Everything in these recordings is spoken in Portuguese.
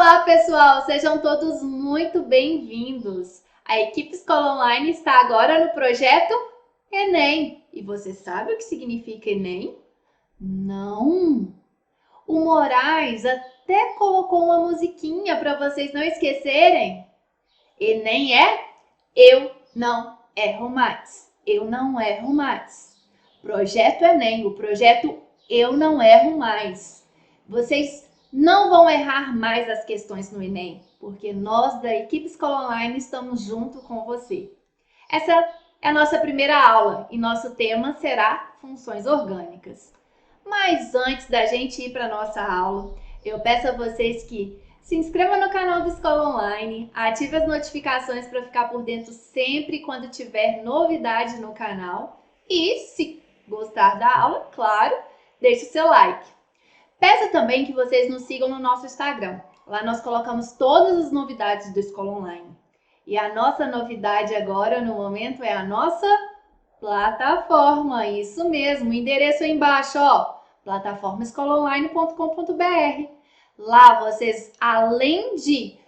Olá, pessoal! Sejam todos muito bem-vindos! A equipe Escola Online está agora no projeto Enem. E você sabe o que significa Enem? Não! O Moraes até colocou uma musiquinha para vocês não esquecerem. Enem é Eu Não Erro Mais. Eu Não Erro Mais. Projeto Enem, o projeto Eu Não Erro Mais. Vocês não vão errar mais as questões no Enem, porque nós da equipe Escola Online estamos junto com você. Essa é a nossa primeira aula e nosso tema será funções orgânicas. Mas antes da gente ir para a nossa aula, eu peço a vocês que se inscrevam no canal do Escola Online, ative as notificações para ficar por dentro sempre quando tiver novidade no canal e, se gostar da aula, claro, deixe o seu like. Peço também que vocês nos sigam no nosso Instagram. Lá nós colocamos todas as novidades do Escola Online. E a nossa novidade agora, no momento, é a nossa plataforma. Isso mesmo, o endereço aí embaixo, ó, plataformaescolaonline.com.br. Lá vocês, além de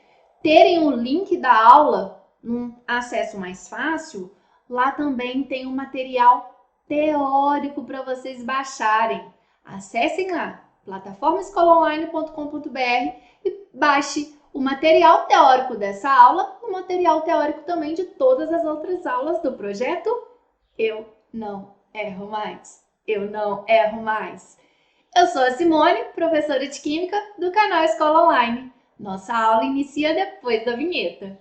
terem o link da aula, num acesso mais fácil, lá também tem um material teórico para vocês baixarem. Acessem lá, plataformaescolaonline.com.br e baixe o material teórico dessa aula, o material teórico também de todas as outras aulas do projeto Eu Não Erro Mais. Eu Não Erro Mais. Eu sou a Simone, professora de Química do canal Escola Online. Nossa aula inicia depois da vinheta.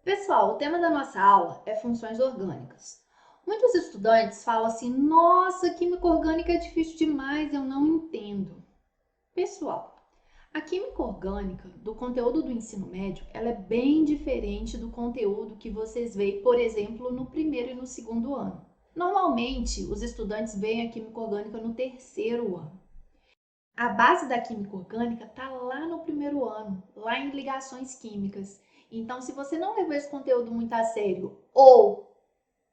Pessoal, o tema da nossa aula é funções orgânicas. Muitos estudantes falam assim, nossa, química orgânica é difícil demais, eu não entendo. Pessoal, a química orgânica do conteúdo do ensino médio, ela é bem diferente do conteúdo que vocês veem, por exemplo, no primeiro e no segundo ano. Normalmente, os estudantes veem a química orgânica no terceiro ano. A base da química orgânica está lá no primeiro ano, lá em ligações químicas. Então, se você não levou esse conteúdo muito a sério ou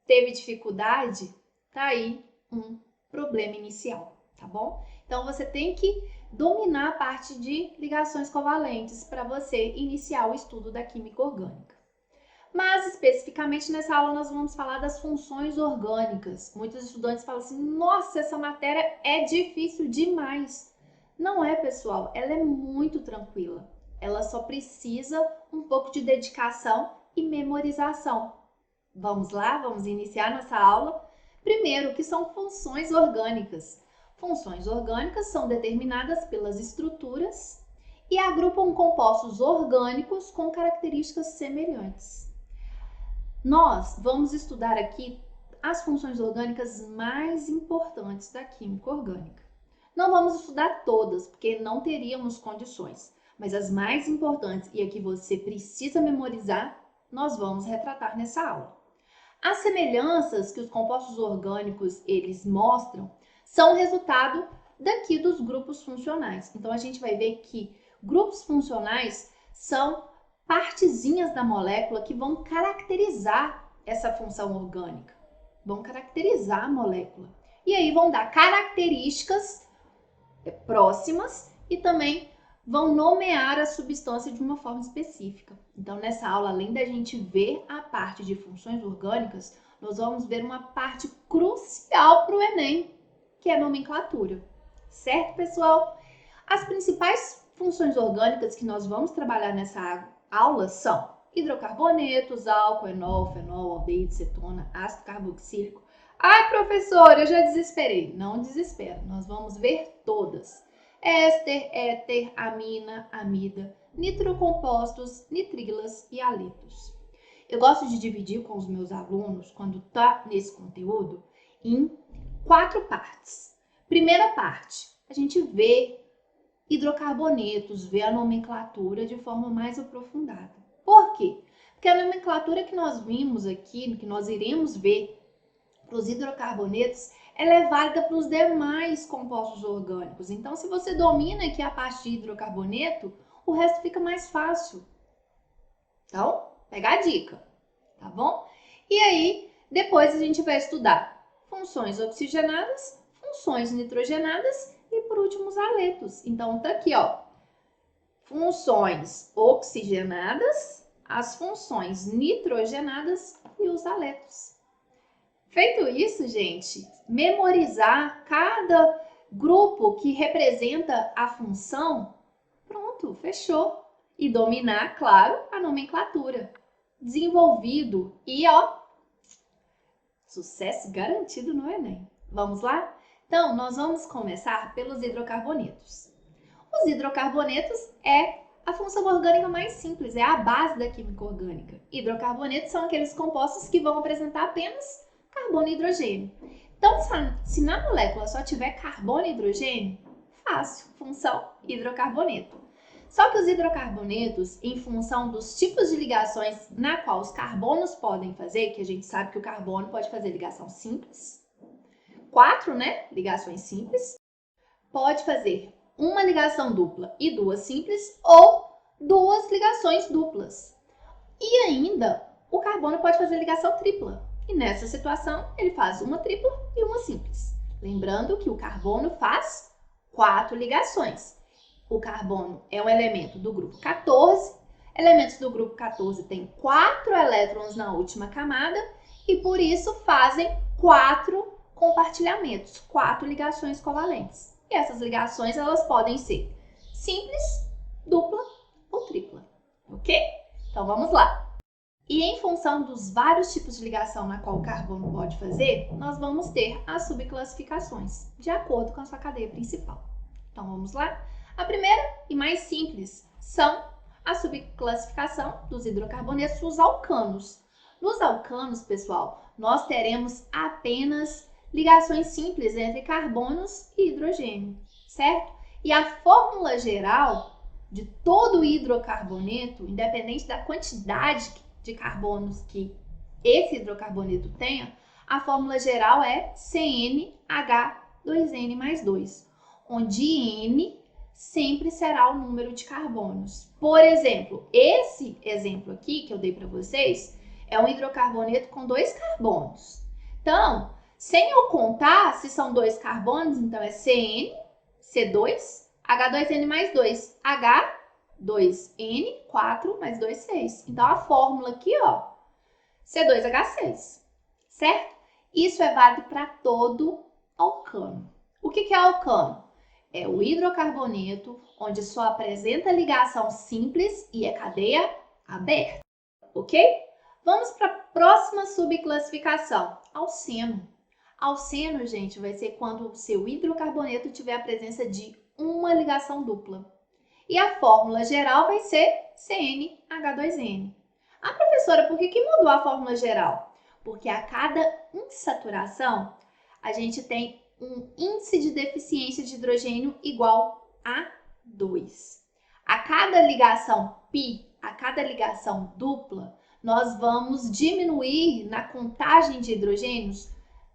teve dificuldade, tá aí um problema inicial, tá bom? Então, você tem que dominar a parte de ligações covalentes para você iniciar o estudo da química orgânica. Mas, especificamente nessa aula, nós vamos falar das funções orgânicas. Muitos estudantes falam assim, nossa, essa matéria é difícil demais. Não é, pessoal, ela é muito tranquila. Ela só precisa um pouco de dedicação e memorização. Vamos lá, vamos iniciar nossa aula. Primeiro, o que são funções orgânicas? Funções orgânicas são determinadas pelas estruturas e agrupam compostos orgânicos com características semelhantes. Nós vamos estudar aqui as funções orgânicas mais importantes da química orgânica. Não vamos estudar todas, porque não teríamos condições, mas as mais importantes e a que você precisa memorizar, nós vamos retratar nessa aula. As semelhanças que os compostos orgânicos eles mostram são resultado daqui dos grupos funcionais. Então, a gente vai ver que grupos funcionais são partezinhas da molécula que vão caracterizar essa função orgânica, vão caracterizar a molécula. E aí vão dar características próximas e também vão nomear a substância de uma forma específica. Então, nessa aula, além da gente ver a parte de funções orgânicas, nós vamos ver uma parte crucial para o Enem, que é a nomenclatura. Certo, pessoal? As principais funções orgânicas que nós vamos trabalhar nessa aula são hidrocarbonetos, álcool, enol, fenol, aldeído, cetona, ácido carboxílico. Ai, professora, eu já desesperei. Não desespera, nós vamos ver todas. Éster, éter, amina, amida, nitrocompostos, nitrilas e halitos. Eu gosto de dividir com os meus alunos, quando tá nesse conteúdo, em 4 partes. Primeira parte, a gente vê hidrocarbonetos, vê a nomenclatura de forma mais aprofundada. Por quê? Porque a nomenclatura que nós vimos aqui, que nós iremos ver para os hidrocarbonetos, ela é válida para os demais compostos orgânicos. Então, se você domina aqui a parte de hidrocarboneto, o resto fica mais fácil. Então, pega a dica, tá bom? E aí, depois a gente vai estudar funções oxigenadas, funções nitrogenadas e, por último, os aletos. Então, tá aqui, ó, funções oxigenadas, as funções nitrogenadas e os aletos. Feito isso, gente, memorizar cada grupo que representa a função, pronto, fechou. E dominar, claro, a nomenclatura. Desenvolvido e, ó, sucesso garantido no Enem. Vamos lá? Então, nós vamos começar pelos hidrocarbonetos. Os hidrocarbonetos é a função orgânica mais simples, é a base da química orgânica. Hidrocarbonetos são aqueles compostos que vão apresentar apenas carbono e hidrogênio. Então, se na molécula só tiver carbono e hidrogênio, fácil, função hidrocarboneto. Só que os hidrocarbonetos, em função dos tipos de ligações na qual os carbonos podem fazer, que a gente sabe que o carbono pode fazer ligação simples, 4, né, ligações simples, pode fazer uma ligação dupla e 2 simples ou 2 ligações duplas. E ainda, o carbono pode fazer ligação tripla. E nessa situação, ele faz uma tripla e uma simples. Lembrando que o carbono faz 4 ligações. O carbono é um elemento do grupo 14. Elementos do grupo 14 têm 4 elétrons na última camada e por isso fazem 4 compartilhamentos, 4 ligações covalentes. E essas ligações elas podem ser simples, dupla ou tripla, ok? Então vamos lá. E em função dos vários tipos de ligação na qual o carbono pode fazer, nós vamos ter as subclassificações, de acordo com a sua cadeia principal. Então vamos lá? A primeira e mais simples são a subclassificação dos hidrocarbonetos, os alcanos. Nos alcanos, pessoal, nós teremos apenas ligações simples entre carbonos e hidrogênio, certo? E a fórmula geral de todo hidrocarboneto, independente da quantidade de carbonos que esse hidrocarboneto tenha, a fórmula geral é CnH2n mais 2, onde N sempre será o número de carbonos. Por exemplo, esse exemplo aqui que eu dei para vocês é um hidrocarboneto com 2 carbonos. Então, sem eu contar se são 2 carbonos, então é CN, C2, H2N mais 2, H2N, 4 mais 2, 6. Então, a fórmula aqui, ó, C2H6, certo? Isso é válido para todo alcano. O que é alcano? É o hidrocarboneto onde só apresenta ligação simples e é cadeia aberta, ok? Vamos para a próxima subclassificação, alceno. Alceno, gente, vai ser quando o seu hidrocarboneto tiver a presença de uma ligação dupla. E a fórmula geral vai ser CnH2n. Ah, professora, por que mudou a fórmula geral? Porque a cada insaturação, a gente tem um índice de deficiência de hidrogênio igual a 2. A cada ligação pi, a cada ligação dupla, nós vamos diminuir na contagem de hidrogênios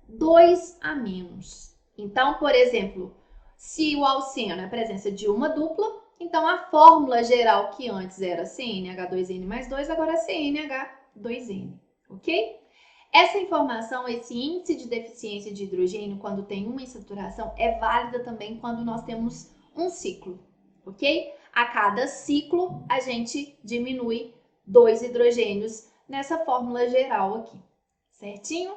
2 a menos. Então, por exemplo, se o alceno é a presença de uma dupla, então a fórmula geral que antes era CnH2n mais 2, agora é CnH2n, ok? Essa informação, esse índice de deficiência de hidrogênio, quando tem uma insaturação, é válida também quando nós temos um ciclo, ok? A cada ciclo, a gente diminui 2 hidrogênios nessa fórmula geral aqui, certinho?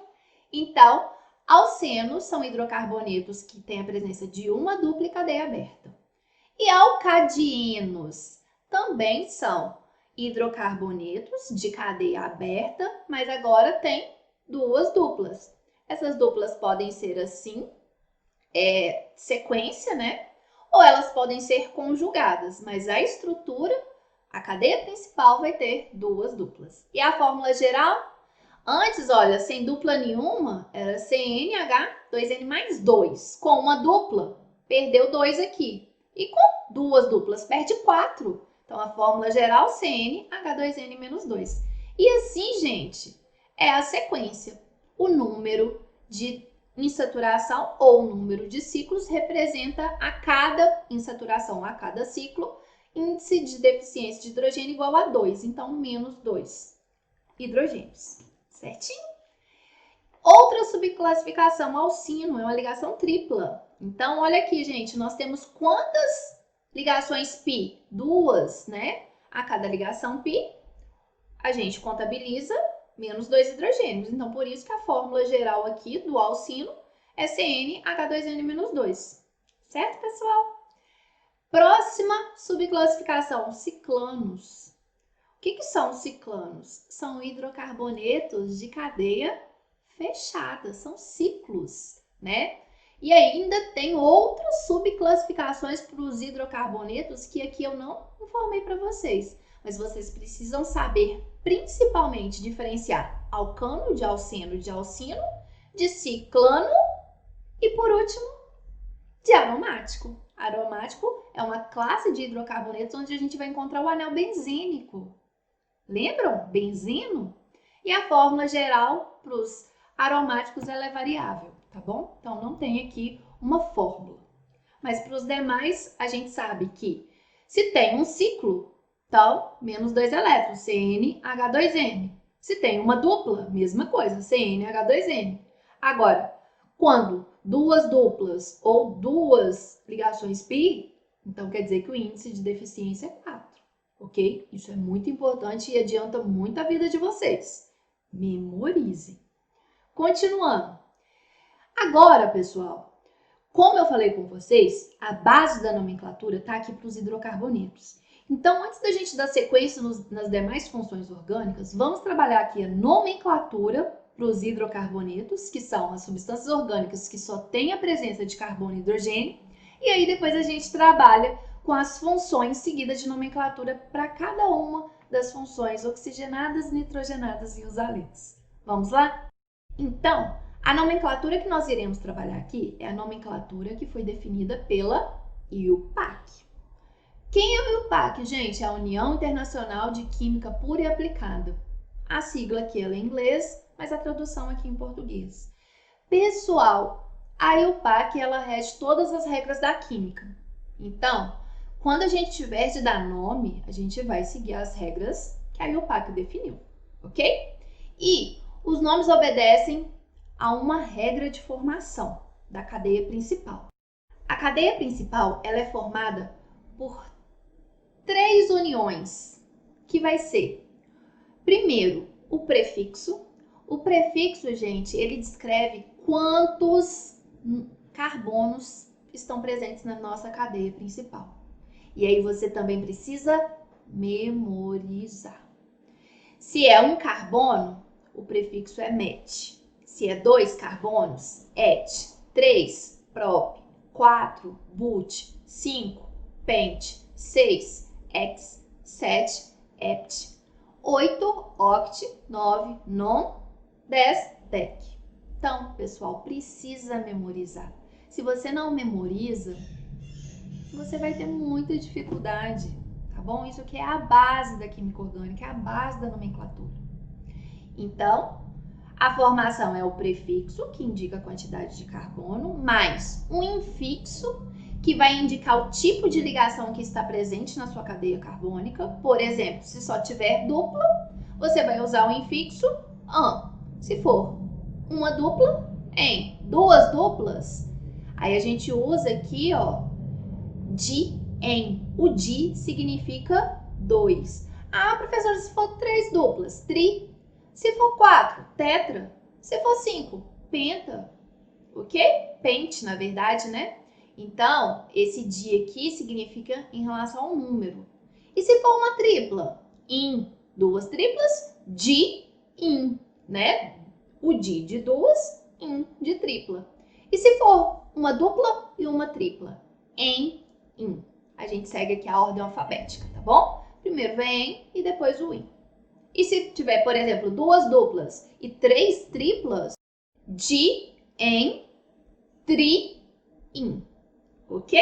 Então, alcenos são hidrocarbonetos que têm a presença de uma dupla e cadeia aberta. E alcadienos também são hidrocarbonetos de cadeia aberta, mas agora tem 2 duplas. Essas duplas podem ser assim, sequência, né? Ou elas podem ser conjugadas, mas a estrutura, a cadeia principal vai ter 2 duplas. E a fórmula geral? Antes, olha, sem dupla nenhuma, era CnH2n mais 2. Com uma dupla, perdeu 2 aqui. E com 2 duplas, perde 4. Então, a fórmula geral, CnH2n menos 2. E assim, gente, é a sequência. O número de insaturação ou número de ciclos representa a cada insaturação, a cada ciclo, índice de deficiência de hidrogênio igual a 2, então menos 2 hidrogênios, certinho? Outra subclassificação, alcino, é uma ligação tripla. Então, olha aqui, gente, nós temos quantas ligações π? 2, né? A cada ligação π, a gente contabiliza menos 2 hidrogênios. Então, por isso que a fórmula geral aqui do alcino é CnH2n-2. Certo, pessoal? Próxima subclassificação, ciclanos. O que são ciclanos? São hidrocarbonetos de cadeia fechada, são ciclos, né? E ainda tem outras subclassificações para os hidrocarbonetos que aqui eu não informei para vocês, mas vocês precisam saber principalmente diferenciar alcano de alceno, de ciclano e, por último, de aromático. Aromático é uma classe de hidrocarbonetos onde a gente vai encontrar o anel benzênico. Lembram? Benzeno? E a fórmula geral para os aromáticos ela é variável, tá bom? Então, não tem aqui uma fórmula. Mas para os demais, a gente sabe que se tem um ciclo, então, menos 2 elétrons, CnH2n. Se tem uma dupla, mesma coisa, CnH2n. Agora, quando duas duplas ou duas ligações π, então quer dizer que o índice de deficiência é 4. Ok? Isso é muito importante e adianta muito a vida de vocês. Memorize. Continuando. Agora, pessoal, como eu falei com vocês, a base da nomenclatura está aqui para os hidrocarbonetos. Então, antes da gente dar sequência nas demais funções orgânicas, vamos trabalhar aqui a nomenclatura para os hidrocarbonetos, que são as substâncias orgânicas que só têm a presença de carbono e hidrogênio. E aí depois a gente trabalha com as funções seguidas de nomenclatura para cada uma das funções oxigenadas, nitrogenadas e os haletos. Vamos lá? Então, a nomenclatura que nós iremos trabalhar aqui é a nomenclatura que foi definida pela IUPAC. Quem é a IUPAC, gente? É a União Internacional de Química Pura e Aplicada. A sigla aqui ela é em inglês, mas a tradução aqui em português. Pessoal, a IUPAC ela rege todas as regras da química. Então, quando a gente tiver de dar nome, a gente vai seguir as regras que a IUPAC definiu, ok? E os nomes obedecem a uma regra de formação da cadeia principal. A cadeia principal ela é formada por 3 uniões, que vai ser, primeiro, o prefixo. O prefixo, gente, ele descreve quantos carbonos estão presentes na nossa cadeia principal. E aí você também precisa memorizar. Se é um carbono, o prefixo é met. Se é 2 carbonos, et. 3, prop. 4, but. 5, pent. 6, ex. 7, hept. 8, oct. 9, non. 10, dec. Então, pessoal, precisa memorizar. Se você não memoriza, você vai ter muita dificuldade, tá bom? Isso aqui é a base da química orgânica, é a base da nomenclatura. Então, a formação é o prefixo, que indica a quantidade de carbono, mais um infixo, que vai indicar o tipo de ligação que está presente na sua cadeia carbônica. Por exemplo, se só tiver dupla, você vai usar o infixo an. Se for uma dupla, em. 2 duplas, aí a gente usa aqui, ó, di, em. O di significa 2. Ah, professora, se for 3 duplas, tri. Se for 4, tetra. Se for 5, penta. Ok? Pente, na verdade, né? Então, esse di aqui significa em relação ao número. E se for uma tripla? In. 2 triplas, di, in, né? O di de 2, in de tripla. E se for uma dupla e uma tripla? Em, in. A gente segue aqui a ordem alfabética, tá bom? Primeiro vem e depois o in. E se tiver, por exemplo, 2 duplas e 3 triplas, di, em, tri, in. Ok?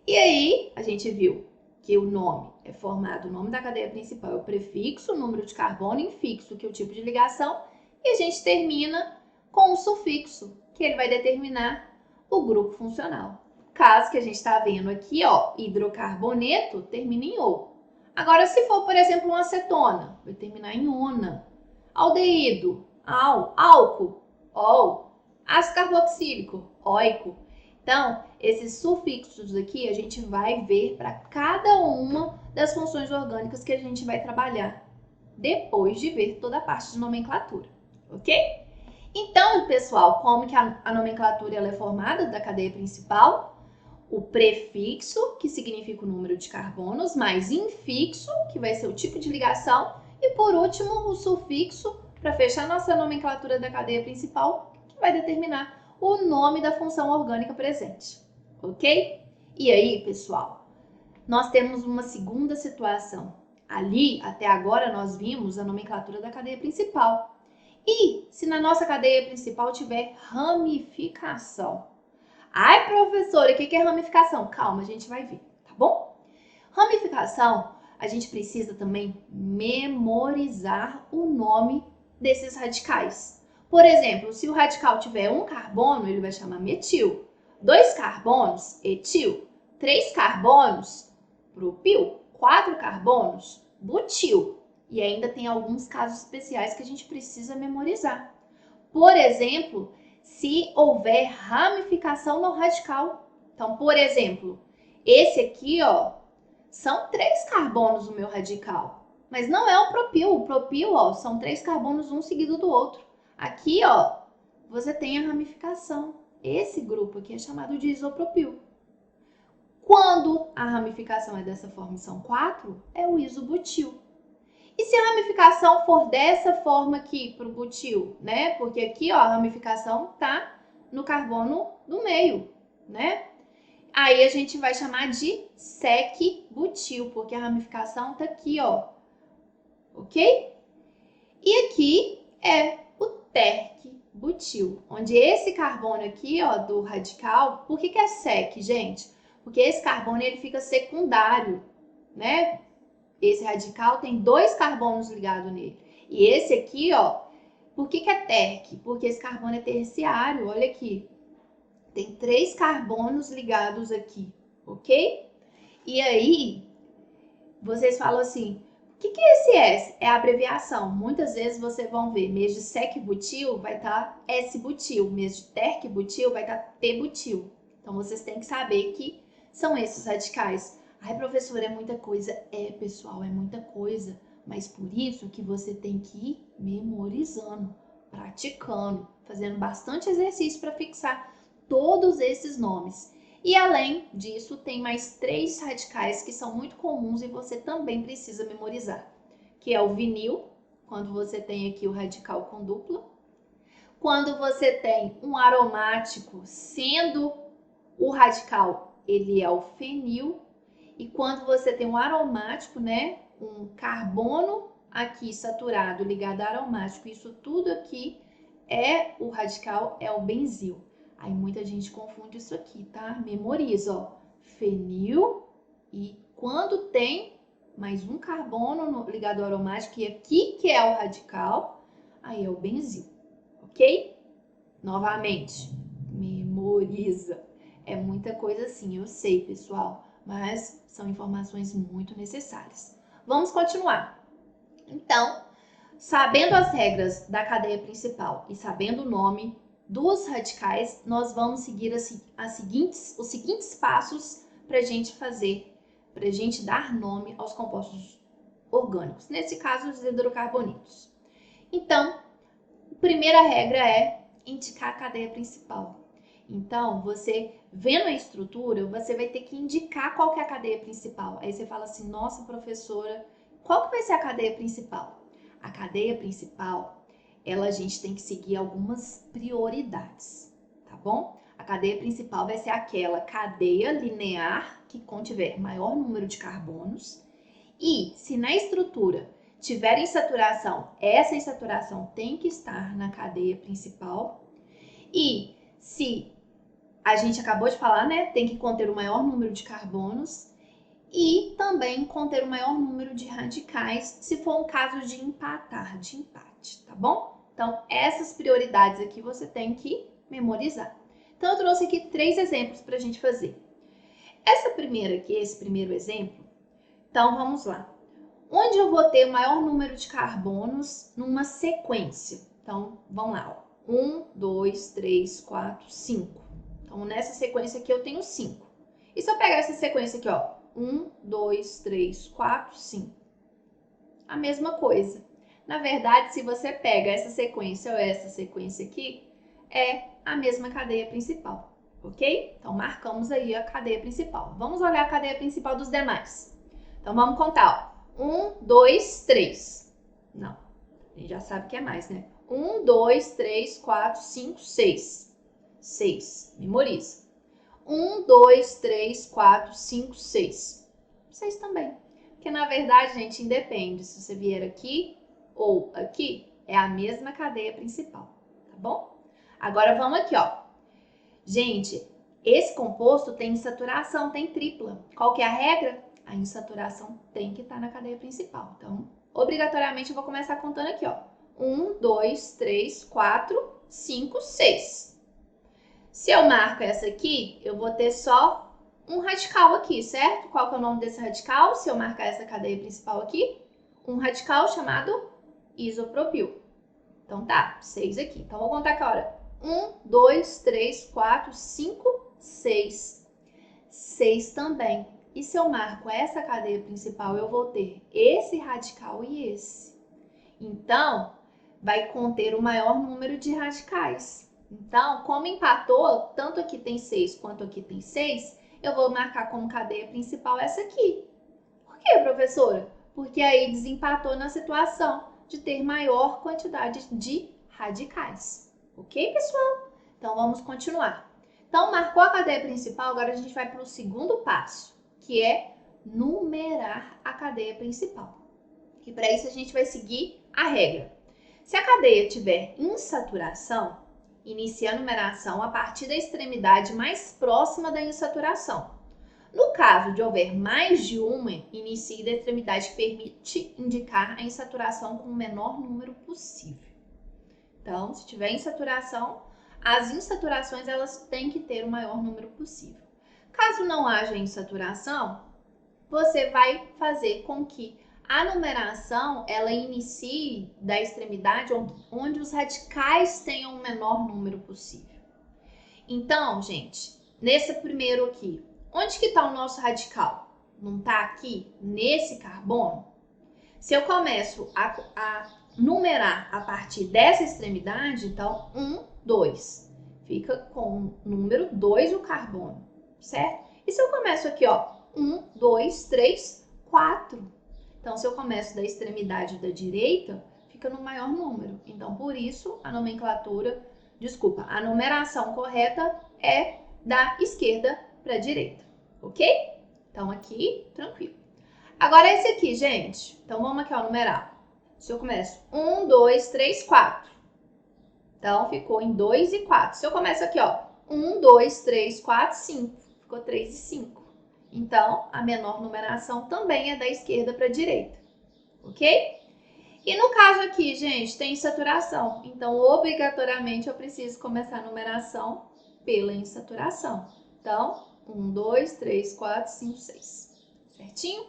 E aí, a gente viu que o nome é formado, o nome da cadeia principal é o prefixo, o número de carbono, infixo, que é o tipo de ligação, e a gente termina com o sufixo, que ele vai determinar o grupo funcional. Caso que a gente está vendo aqui, ó, hidrocarboneto, termina em O. Agora, se for, por exemplo, uma acetona, vai terminar em ona. Aldeído, al, álcool, ol. Ácido carboxílico, oico. Então, esses sufixos aqui a gente vai ver para cada uma das funções orgânicas que a gente vai trabalhar depois de ver toda a parte de nomenclatura, ok? Então, pessoal, como que a nomenclatura ela é formada da cadeia principal? O prefixo, que significa o número de carbonos, mais infixo, que vai ser o tipo de ligação, e por último, o sufixo, para fechar nossa nomenclatura da cadeia principal, que vai determinar o nome da função orgânica presente, ok? E aí, pessoal, nós temos uma segunda situação. Ali, até agora, nós vimos a nomenclatura da cadeia principal. E se na nossa cadeia principal tiver ramificação? Ai, professora, o que é ramificação? Calma, a gente vai ver, tá bom? Ramificação, a gente precisa também memorizar o nome desses radicais. Por exemplo, se o radical tiver um carbono, ele vai chamar metil. 2 carbonos, etil. 3 carbonos, propil. 4 carbonos, butil. E ainda tem alguns casos especiais que a gente precisa memorizar. Por exemplo, se houver ramificação no radical. Então, por exemplo, esse aqui, ó, são 3 carbonos no meu radical. Mas não é o propil. O propil, ó, são 3 carbonos um seguido do outro. Aqui, ó, você tem a ramificação. Esse grupo aqui é chamado de isopropil. Quando a ramificação é dessa forma e são 4, é o isobutil. E se a ramificação for dessa forma aqui para o butil, né? Porque aqui, ó, a ramificação tá no carbono do meio, né? Aí a gente vai chamar de sec-butil, porque a ramificação tá aqui, ó. Ok? E aqui é o terc-butil, onde esse carbono aqui, ó, do radical, por que é sec, gente? Porque esse carbono ele fica secundário, né? Esse radical tem 2 carbonos ligados nele. E esse aqui, ó, por que é terc? Porque esse carbono é terciário, olha aqui. Tem 3 carbonos ligados aqui, ok? E aí, vocês falam assim, o que é esse S? É a abreviação. Muitas vezes vocês vão ver, mês de sec-butil vai estar S-butil, mês de terc-butil vai estar T-butil. Então, vocês têm que saber que são esses radicais. Ai, professora, é muita coisa. É, pessoal, é muita coisa. Mas por isso que você tem que ir memorizando, praticando, fazendo bastante exercício para fixar todos esses nomes. E além disso, tem mais 3 radicais que são muito comuns e você também precisa memorizar. Que é o vinil, quando você tem aqui o radical com dupla. Quando você tem um aromático, sendo o radical, ele é o fenil. E quando você tem um aromático, né, um carbono aqui saturado ligado a aromático, isso tudo aqui é o radical, é o benzil. Aí muita gente confunde isso aqui, tá? Memoriza, ó, fenil e quando tem mais um carbono ligado ao aromático, e aqui que é o radical, aí é o benzil, ok? Novamente, memoriza. É muita coisa assim, eu sei, pessoal, mas são informações muito necessárias. Vamos continuar. Então, sabendo as regras da cadeia principal e sabendo o nome dos radicais, nós vamos seguir os seguintes passos para a gente fazer, para a gente dar nome aos compostos orgânicos, nesse caso, os hidrocarbonetos. Então, a primeira regra é indicar a cadeia principal. Então, você vendo a estrutura, você vai ter que indicar qual que é a cadeia principal. Aí você fala assim, nossa, professora, qual que vai ser a cadeia principal? A cadeia principal, a gente tem que seguir algumas prioridades, tá bom? A cadeia principal vai ser aquela cadeia linear que contiver maior número de carbonos. E se na estrutura tiver insaturação, essa insaturação tem que estar na cadeia principal. E se a gente acabou de falar, né, tem que conter o maior número de carbonos e também conter o maior número de radicais, se for um caso de empatar, de empate, tá bom? Então, essas prioridades aqui você tem que memorizar. Então, eu trouxe aqui 3 exemplos para a gente fazer. Essa primeira aqui, esse primeiro exemplo, então vamos lá. Onde eu vou ter o maior número de carbonos numa sequência? Então, vamos lá. 1, 2, 3, 4, 5. Então, nessa sequência aqui eu tenho 5. E se eu pegar essa sequência aqui, ó, 1, 2, 3, 4, 5. A mesma coisa. Na verdade, se você pega essa sequência ou essa sequência aqui, é a mesma cadeia principal, ok? Então, marcamos aí a cadeia principal. Vamos olhar a cadeia principal dos demais. Então, vamos contar, ó. 1, 2, 3. Não, a gente já sabe que é mais, né? 1, 2, 3, 4, 5, 6. 6, memoriza. 1, 2, 3, 4, 5, 6. 6 também. Porque, na verdade, gente, independe se você vier aqui ou aqui, é a mesma cadeia principal, tá bom? Agora, vamos aqui, ó. Gente, esse composto tem insaturação, tem tripla. Qual que é a regra? A insaturação tem que estar na cadeia principal. Então, obrigatoriamente, eu vou começar contando aqui, ó. 1, 2, 3, 4, 5, 6. Se eu marco essa aqui, eu vou ter só um radical aqui, certo? Qual que é o nome desse radical? Se eu marcar essa cadeia principal aqui, um radical chamado isopropil. Então tá, 6 aqui. Então vou contar aqui, olha. 1, 2, 3, 4, 5, 6. 6 também. E se eu marco essa cadeia principal, eu vou ter esse radical e esse. Então, vai conter o maior número de radicais. Então, como empatou, tanto aqui tem 6 quanto aqui tem 6, eu vou marcar como cadeia principal essa aqui. Por quê, professora? Porque aí desempatou na situação de ter maior quantidade de radicais. Ok, pessoal? Então, vamos continuar. Então, marcou a cadeia principal, agora a gente vai para o segundo passo, que é numerar a cadeia principal. E para isso a gente vai seguir a regra. Se a cadeia tiver insaturação, inicie a numeração a partir da extremidade mais próxima da insaturação. No caso de houver mais de uma, inicie da extremidade que permite indicar a insaturação com o menor número possível. Então, se tiver insaturação, as insaturações elas têm que ter o maior número possível. Caso não haja insaturação, você vai fazer com que a numeração ela inicie da extremidade onde os radicais tenham o menor número possível. Então, gente, nesse primeiro aqui, onde que está o nosso radical? Não está aqui nesse carbono? Se eu começo a numerar a partir dessa extremidade, então 1, 2. Fica com o número 2 o carbono, certo? E se eu começo aqui, ó, 1, 2, 3, 4. Então, se eu começo da extremidade da direita, fica no maior número. Então, por isso, a numeração correta é da esquerda para a direita, ok? Então, aqui, tranquilo. Agora, esse aqui, gente. Então, vamos aqui, ó, numerar. Se eu começo 1, 2, 3, 4. Então, ficou em 2 e 4. Se eu começo aqui, ó, 1, 2, 3, 4, 5. Ficou 3 e 5. Então, a menor numeração também é da esquerda para a direita, ok? E no caso aqui, gente, tem insaturação. Então, obrigatoriamente, eu preciso começar a numeração pela insaturação. Então, 1, 2, 3, 4, 5, 6. Certinho?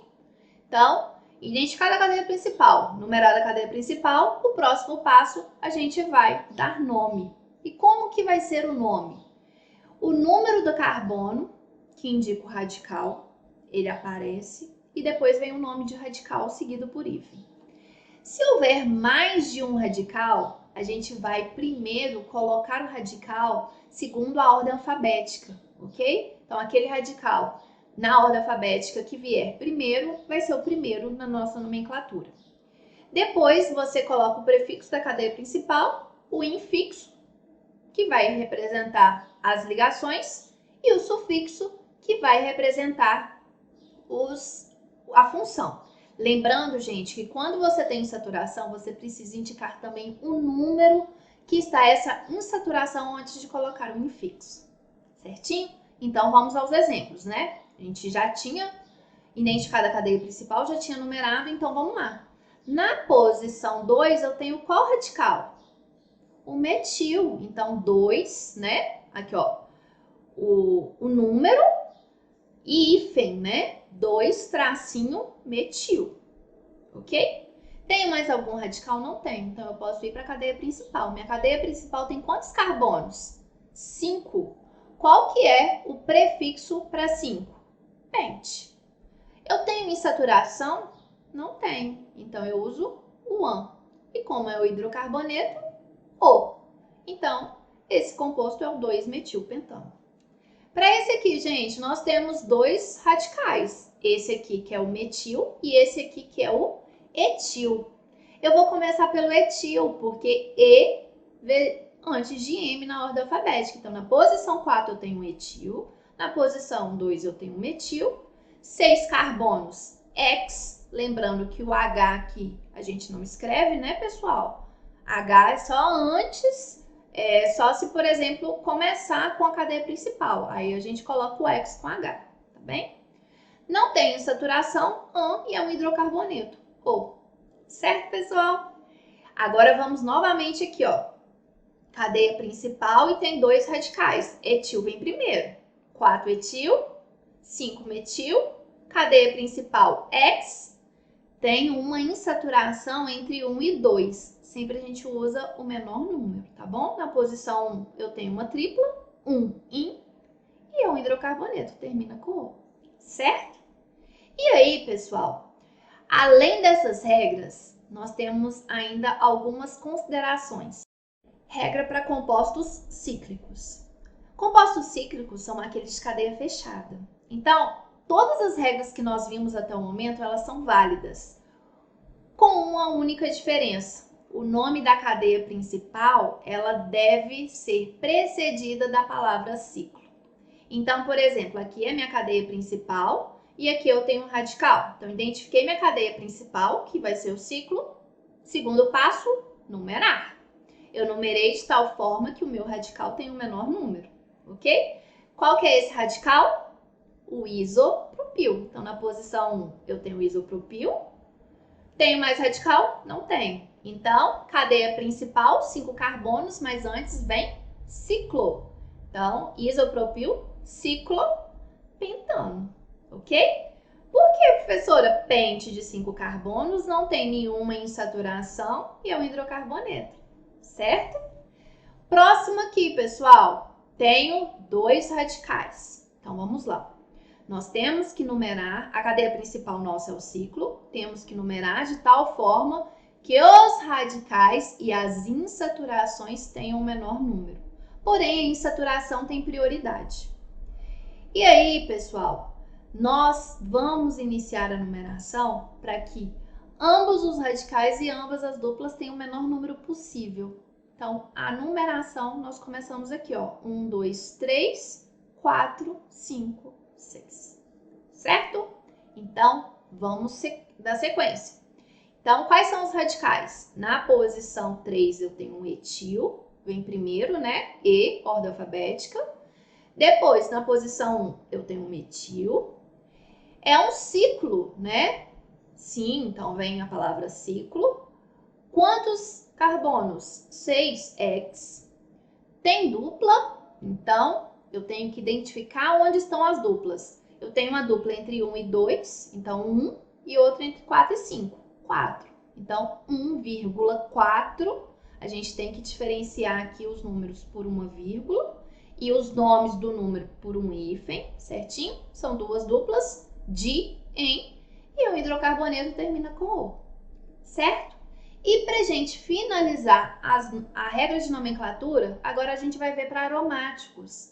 Então, identificada a cadeia principal, numerada a cadeia principal, o próximo passo a gente vai dar nome. E como que vai ser o nome? O número do carbono, que indica o radical, ele aparece, e depois vem o nome de radical seguido por hífen. Se houver mais de um radical, a gente vai primeiro colocar o radical segundo a ordem alfabética, ok? Então, aquele radical na ordem alfabética que vier primeiro, vai ser o primeiro na nossa nomenclatura. Depois, você coloca o prefixo da cadeia principal, o infixo, que vai representar as ligações, e o sufixo, que vai representar a função. Lembrando, gente, que quando você tem insaturação, você precisa indicar também o número que está essa insaturação antes de colocar o infixo. Certinho? Então, vamos aos exemplos, né? A gente já tinha identificado a cadeia principal, já tinha numerado, então vamos lá. Na posição 2, eu tenho qual radical? o metil. Então, 2, né? Aqui, ó, o número e hífen, né? 2-metil, ok? Tenho mais algum radical? Não tenho, então eu posso ir para a cadeia principal. Minha cadeia principal tem quantos carbonos? 5. Qual que é o prefixo para 5? Pente. Eu tenho insaturação? Não tenho, então eu uso o AN. E como é o hidrocarboneto, O. Então, esse composto é o 2-metilpentano. Para esse aqui, gente, nós temos dois radicais. Esse aqui que é o metil e esse aqui que é o etil. Eu vou começar pelo etil, porque E vem antes de M na ordem alfabética. Então, na posição 4 eu tenho etil, na posição 2 eu tenho metil, 6 carbonos, X, lembrando que o H aqui a gente não escreve, né, pessoal? H é só antes, só se, por exemplo, começar com a cadeia principal. Aí a gente coloca o X com H, tá bem? Não tem saturação, AN, e é um hidrocarboneto, O. Certo, pessoal? Agora vamos novamente aqui, ó. Cadeia principal e tem dois radicais. Etil vem primeiro. 4-etil, 5-metil. Cadeia principal, X. Tem uma insaturação entre 1 e 2. Sempre a gente usa o menor número, tá bom? Na posição 1 eu tenho uma tripla, 1 in, e é um hidrocarboneto, termina com O. Certo? E aí, pessoal, além dessas regras, nós temos ainda algumas considerações. Regra para compostos cíclicos. Compostos cíclicos são aqueles de cadeia fechada. Então, todas as regras que nós vimos até o momento, elas são válidas, com uma única diferença. O nome da cadeia principal, ela deve ser precedida da palavra ciclo. Então, por exemplo, aqui é minha cadeia principal e aqui eu tenho um radical. Então, identifiquei minha cadeia principal, que vai ser o ciclo. Segundo passo, numerar. Eu numerei de tal forma que o meu radical tem o menor número, ok? Qual que é esse radical? O isopropil. Então, na posição 1, eu tenho o isopropil. Tenho mais radical? Não tenho. Então, cadeia principal, 5 carbonos, mas antes vem ciclo. Então, isopropil, ciclopentano, ok? Por que, professora, pente de 5 carbonos não tem nenhuma insaturação e é um hidrocarboneto, certo? Próximo aqui, pessoal, tenho dois radicais. Então, vamos lá. Nós temos que numerar, a cadeia principal nossa é o ciclo, temos que numerar de tal forma que os radicais e as insaturações tenham o menor número. Porém, a insaturação tem prioridade. E aí, pessoal, nós vamos iniciar a numeração para que ambos os radicais e ambas as duplas tenham o menor número possível. Então, a numeração, nós começamos aqui, ó, 1, 2, 3, 4, 5, 6, certo? Então, vamos dar sequência. Então, quais são os radicais? Na posição 3 eu tenho um etil, vem primeiro, né? E, ordem alfabética. Depois, na posição 1 eu tenho um metil. É um ciclo, né? Sim, então vem a palavra ciclo. Quantos carbonos? 6x. Tem dupla, então eu tenho que identificar onde estão as duplas. Eu tenho uma dupla entre 1 e 2, então 1, e outra entre 4 e 5, 4. Então, 1,4, a gente tem que diferenciar aqui os números por uma vírgula e os nomes do número por um hífen, certinho? São duas duplas de, em, e o hidrocarboneto termina com O, certo? E para a gente finalizar a regra de nomenclatura, agora a gente vai ver para aromáticos.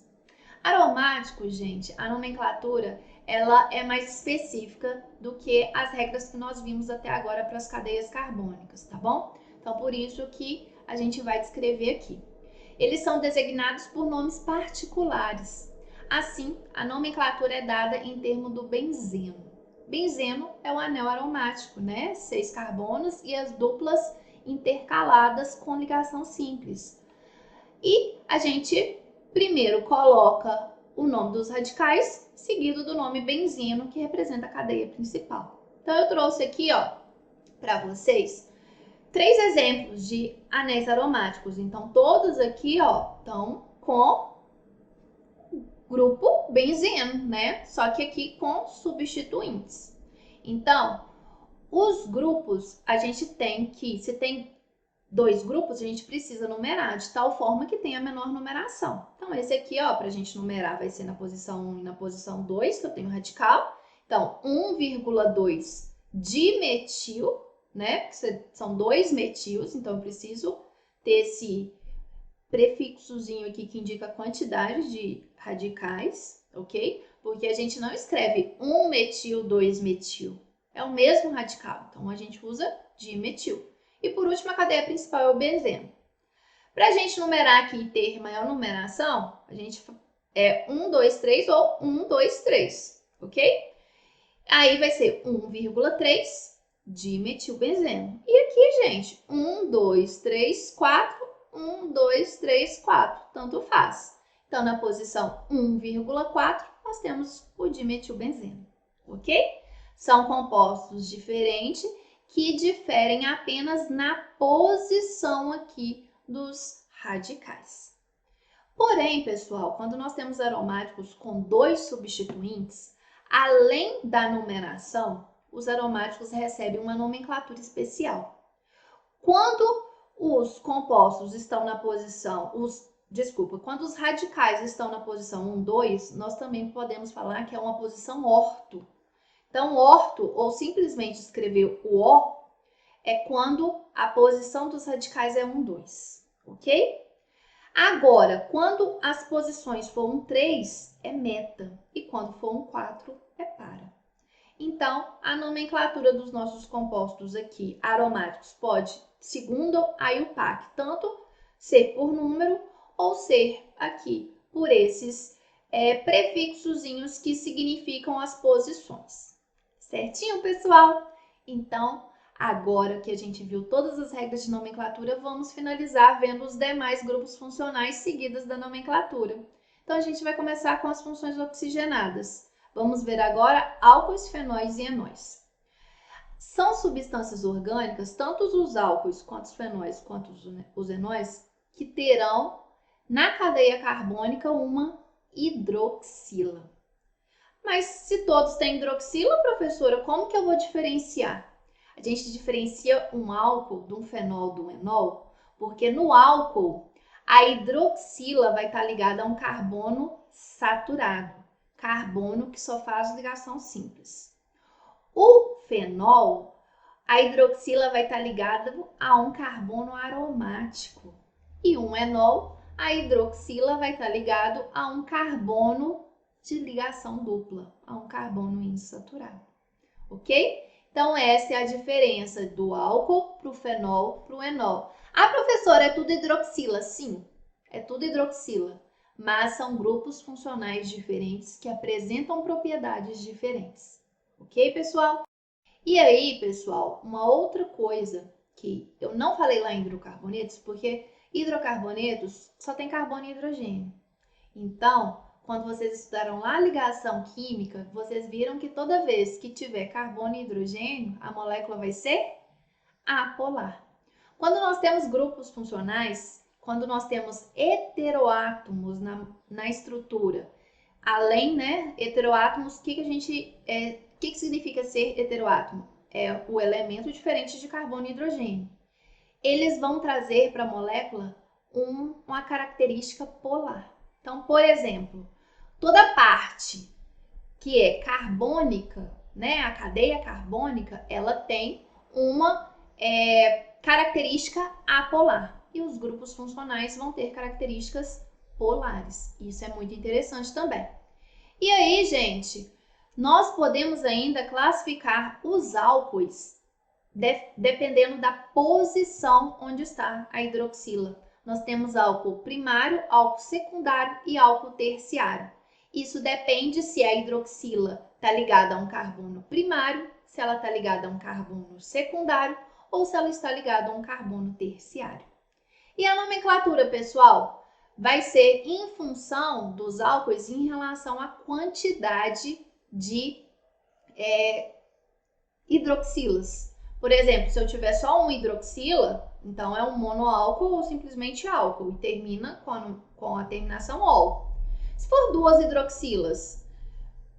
Aromáticos, gente, a nomenclatura ela é mais específica do que as regras que nós vimos até agora para as cadeias carbônicas, tá bom? Então, por isso que a gente vai descrever aqui. Eles são designados por nomes particulares. Assim, a nomenclatura é dada em termos do benzeno. Benzeno é o anel aromático, né? 6 carbonos e as duplas intercaladas com ligação simples. E a gente primeiro coloca o nome dos radicais, seguido do nome benzeno, que representa a cadeia principal. Então, eu trouxe aqui, ó, para vocês três exemplos de anéis aromáticos. Então, todos aqui, ó, estão com grupo benzeno, né? Só que aqui com substituintes. Então, os grupos, a gente tem que, se tem dois grupos, a gente precisa numerar de tal forma que tenha a menor numeração. Então, esse aqui, ó, para a gente numerar, vai ser na posição 1 e na posição 2, que eu tenho radical. Então, 1,2 dimetil, né? Porque são dois metilos, então eu preciso ter esse prefixozinho aqui que indica a quantidade de radicais, ok? Porque a gente não escreve 1 metil, 2 metil. É o mesmo radical, então a gente usa dimetil. E por último, a cadeia principal é o benzeno. Para a gente numerar aqui e ter maior numeração, a gente é 1, 2, 3 ou 1, 2, 3, ok? Aí vai ser 1,3 dimetilbenzeno. E aqui, gente, 1, 2, 3, 4, 1, 2, 3, 4, tanto faz. Então, na posição 1,4, nós temos o dimetilbenzeno, ok? São compostos diferentes que diferem apenas na posição aqui dos radicais. Porém, pessoal, quando nós temos aromáticos com dois substituintes, além da numeração, os aromáticos recebem uma nomenclatura especial. Quando os compostos estão na posição, quando os radicais estão na posição 1, 2, nós também podemos falar que é uma posição orto. Então, orto, ou simplesmente escrever o O, é quando a posição dos radicais é 1, 2, ok? Agora, quando as posições for 1, 3, é meta, e quando for 1, 4, é para. Então, a nomenclatura dos nossos compostos aqui aromáticos pode, segundo a IUPAC, tanto ser por número ou ser aqui por esses prefixozinhos que significam as posições. Certinho, pessoal? Então, agora que a gente viu todas as regras de nomenclatura, vamos finalizar vendo os demais grupos funcionais seguidos da nomenclatura. Então, a gente vai começar com as funções oxigenadas. Vamos ver agora álcoois, fenóis e enóis. São substâncias orgânicas, tanto os álcoois, quanto os fenóis, quanto os enóis, que terão na cadeia carbônica uma hidroxila. Mas se todos têm hidroxila, professora, como que eu vou diferenciar? A gente diferencia um álcool de um fenol de um enol, porque no álcool a hidroxila vai estar ligada a um carbono saturado, carbono que só faz ligação simples. O fenol, a hidroxila vai estar ligada a um carbono aromático. E um enol, a hidroxila vai estar ligado a um carbono de ligação dupla, a um carbono insaturado, ok? Então, essa é a diferença do álcool para o fenol para o enol. Ah, professora, é tudo hidroxila? Sim, é tudo hidroxila, mas são grupos funcionais diferentes que apresentam propriedades diferentes, ok, pessoal? E aí, pessoal, uma outra coisa que eu não falei lá em hidrocarbonetos, porque hidrocarbonetos só tem carbono e hidrogênio. Então, quando vocês estudaram lá a ligação química, vocês viram que toda vez que tiver carbono e hidrogênio, a molécula vai ser apolar. Quando nós temos grupos funcionais, quando nós temos heteroátomos na estrutura, além, né, heteroátomos, o que significa ser heteroátomo? É o elemento diferente de carbono e hidrogênio. Eles vão trazer para a molécula uma característica polar. Então, por exemplo, toda parte que é carbônica, né, a cadeia carbônica, ela tem uma característica apolar. E os grupos funcionais vão ter características polares. Isso é muito interessante também. E aí, gente, nós podemos ainda classificar os álcoois dependendo da posição onde está a hidroxila. Nós temos álcool primário, álcool secundário e álcool terciário. Isso depende se a hidroxila está ligada a um carbono primário, se ela está ligada a um carbono secundário ou se ela está ligada a um carbono terciário. E a nomenclatura, pessoal, vai ser em função dos álcoois em relação à quantidade de hidroxilas. Por exemplo, se eu tiver só um hidroxila, então é um monoálcool ou simplesmente álcool e termina com a terminação ol. Se for duas hidroxilas,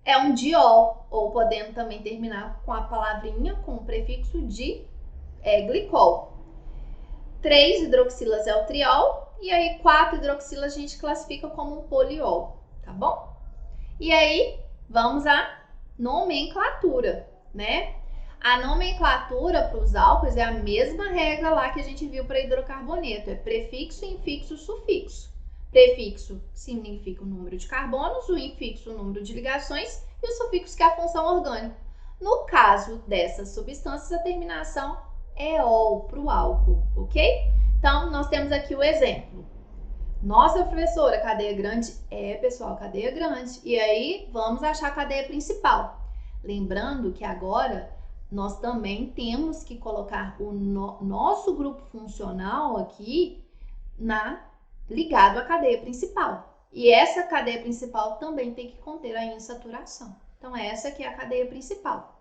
é um diol, ou podendo também terminar com a palavrinha com o prefixo de glicol. 3 hidroxilas é o triol, e aí 4 hidroxilas a gente classifica como um poliol, tá bom? E aí, vamos à nomenclatura, né? A nomenclatura para os álcools é a mesma regra lá que a gente viu para hidrocarboneto, é prefixo, infixo, sufixo. Prefixo significa o número de carbonos, o infixo o número de ligações e o sufixo que é a função orgânica. No caso dessas substâncias, a terminação é ol para o álcool, ok? Então, nós temos aqui o exemplo. Nossa, professora, cadeia grande? É, pessoal, cadeia grande. E aí, vamos achar a cadeia principal. Lembrando que agora nós também temos que colocar o nosso grupo funcional aqui ligado à cadeia principal. E essa cadeia principal também tem que conter a insaturação. Então, essa aqui é a cadeia principal.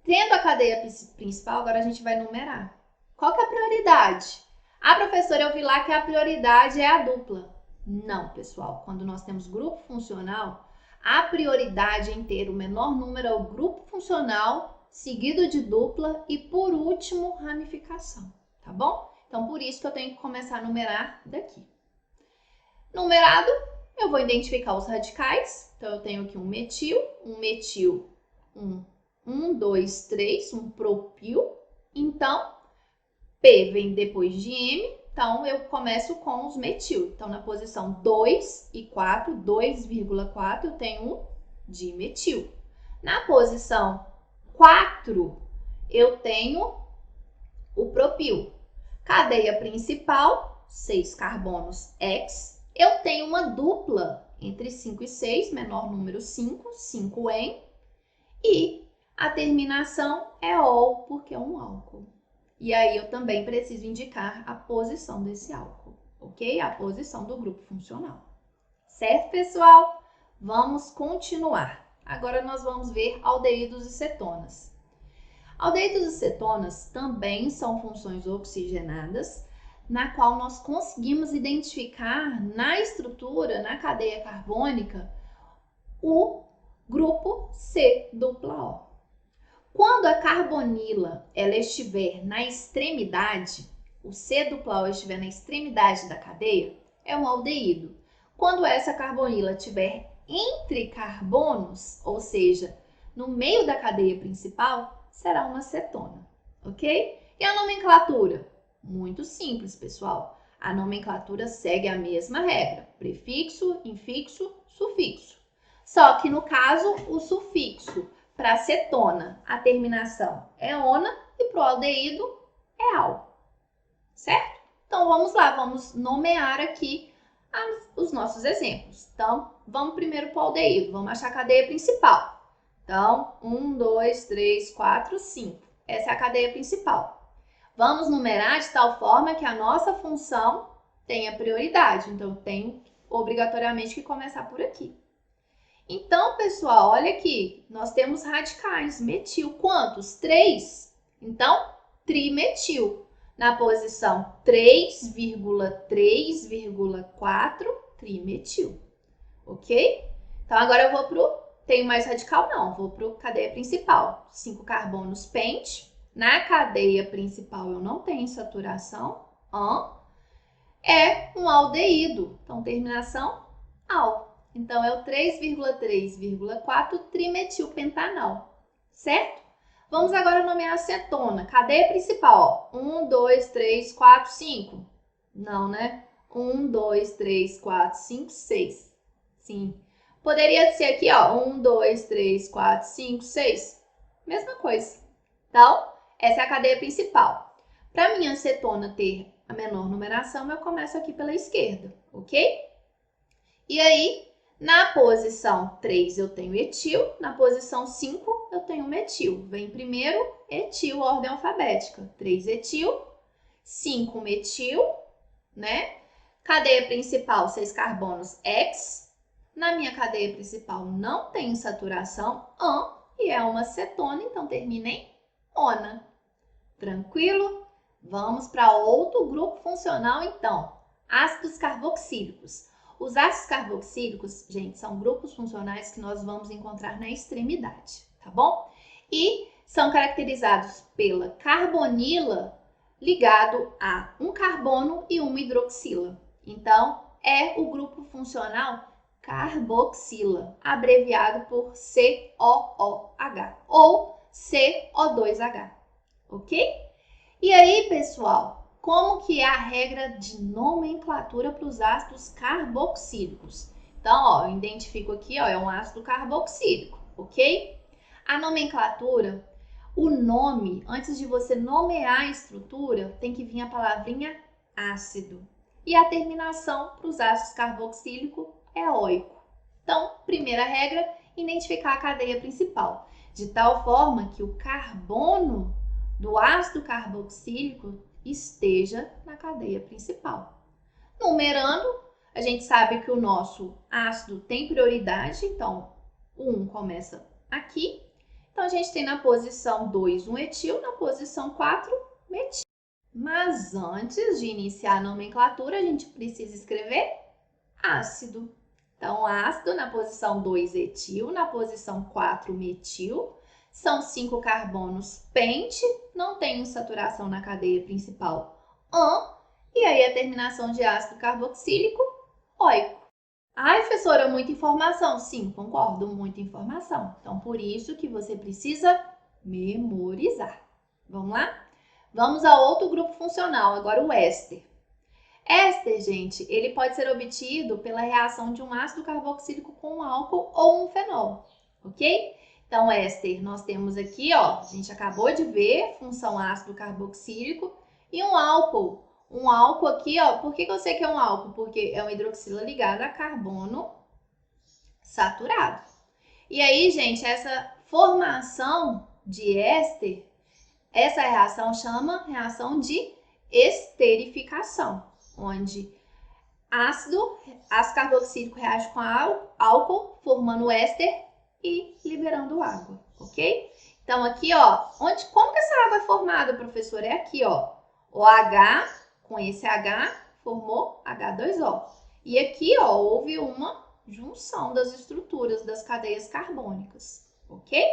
Tendo a cadeia principal, agora a gente vai numerar. Qual que é a prioridade? Ah, professora, eu vi lá que a prioridade é a dupla. Não, pessoal. Quando nós temos grupo funcional, a prioridade em ter o menor número é o grupo funcional, seguido de dupla e, por último, ramificação. Tá bom? Então, por isso que eu tenho que começar a numerar daqui. Numerado, eu vou identificar os radicais. Então, eu tenho aqui um metil, um, 2, 3, um propil. Então, P vem depois de M, então eu começo com os metil. Então, na posição 2 e 4, 2,4, eu tenho um dimetil. Na posição 4, eu tenho o propil. Cadeia principal, 6 carbonos X. Eu tenho uma dupla entre 5 e 6, menor número 5, 5N. E a terminação é ol, porque é um álcool. E aí eu também preciso indicar a posição desse álcool, ok? A posição do grupo funcional. Certo, pessoal? Vamos continuar. Agora nós vamos ver aldeídos e cetonas. Aldeídos e cetonas também são funções oxigenadas, na qual nós conseguimos identificar na estrutura, na cadeia carbônica, o grupo C-O. Quando a carbonila ela estiver na extremidade, o C-O estiver na extremidade da cadeia, é um aldeído. Quando essa carbonila estiver entre carbonos, ou seja, no meio da cadeia principal, será uma cetona, ok? E a nomenclatura? Muito simples, pessoal. A nomenclatura segue a mesma regra: prefixo, infixo, sufixo. Só que no caso, o sufixo para cetona, a terminação é ona e para o aldeído é al, certo? Então, vamos lá, vamos nomear aqui os nossos exemplos. Então, vamos primeiro para o aldeído, vamos achar a cadeia principal. Então, 1, 2, 3, 4, 5. Essa é a cadeia principal. Vamos numerar de tal forma que a nossa função tenha prioridade. Então, eu tenho obrigatoriamente que começar por aqui. Então, pessoal, olha aqui, nós temos radicais, metil, quantos? 3. Então, trimetil. Na posição 3,3,4, trimetil. Ok? Então, agora eu vou tenho mais radical? Não, vou para a cadeia principal. 5 carbonos pente. Na cadeia principal eu não tenho saturação. É um aldeído. Então, terminação al. Então, é o 3,3,4 trimetilpentanal, certo? Vamos agora nomear a cetona. Cadeia principal, ó. 1, 2, 3, 4, 5. Não, né? 1, 2, 3, 4, 5, 6. Sim. Poderia ser aqui, ó. 1, 2, 3, 4, 5, 6. Mesma coisa. Então, essa é a cadeia principal. Para minha cetona ter a menor numeração, eu começo aqui pela esquerda, ok? E aí, na posição 3 eu tenho etil, na posição 5 eu tenho metil. Vem primeiro etil, ordem alfabética. 3 etil, 5 metil, né? Cadeia principal, 6 carbonos X. Na minha cadeia principal não tem saturação, e é uma cetona, então termina em ona. Tranquilo? Vamos para outro grupo funcional, então. Ácidos carboxílicos. Os ácidos carboxílicos, gente, são grupos funcionais que nós vamos encontrar na extremidade, tá bom? E são caracterizados pela carbonila ligado a um carbono e uma hidroxila. Então, é o grupo funcional carboxila, abreviado por COOH ou CO2H, ok? E aí, pessoal, como que é a regra de nomenclatura para os ácidos carboxílicos? Então, ó, eu identifico aqui, ó, é um ácido carboxílico, ok? A nomenclatura, o nome, antes de você nomear a estrutura, tem que vir a palavrinha ácido. E a terminação para os ácidos carboxílicos é oico. Então, primeira regra, identificar a cadeia principal, de tal forma que o carbono do ácido carboxílico esteja na cadeia principal. Numerando, a gente sabe que o nosso ácido tem prioridade, então o 1 começa aqui. Então, a gente tem na posição 2 um etil, na posição 4 metil. Mas antes de iniciar a nomenclatura, a gente precisa escrever ácido. Então, ácido na posição 2 etil, na posição 4 metil. São 5 carbonos pente, não tem saturação na cadeia principal e aí a terminação de ácido carboxílico, oico. Ai, professora, muita informação. Sim, concordo, muita informação. Então, por isso que você precisa memorizar. Vamos lá? Vamos a outro grupo funcional, agora o éster. Éster, gente, ele pode ser obtido pela reação de um ácido carboxílico com um álcool ou um fenol, ok? Então, éster, nós temos aqui, ó, a gente acabou de ver, função ácido carboxílico e um álcool. Um álcool aqui, ó, por que eu sei que é um álcool? Porque é uma hidroxila ligada a carbono saturado. E aí, gente, essa formação de éster, essa reação chama reação de esterificação, onde ácido carboxílico reage com álcool, formando éster e liberando água, ok? Então, aqui, ó, como que essa água é formada, professor? É aqui, ó, OH, com esse H, formou H2O. E aqui, ó, houve uma junção das estruturas das cadeias carbônicas, ok?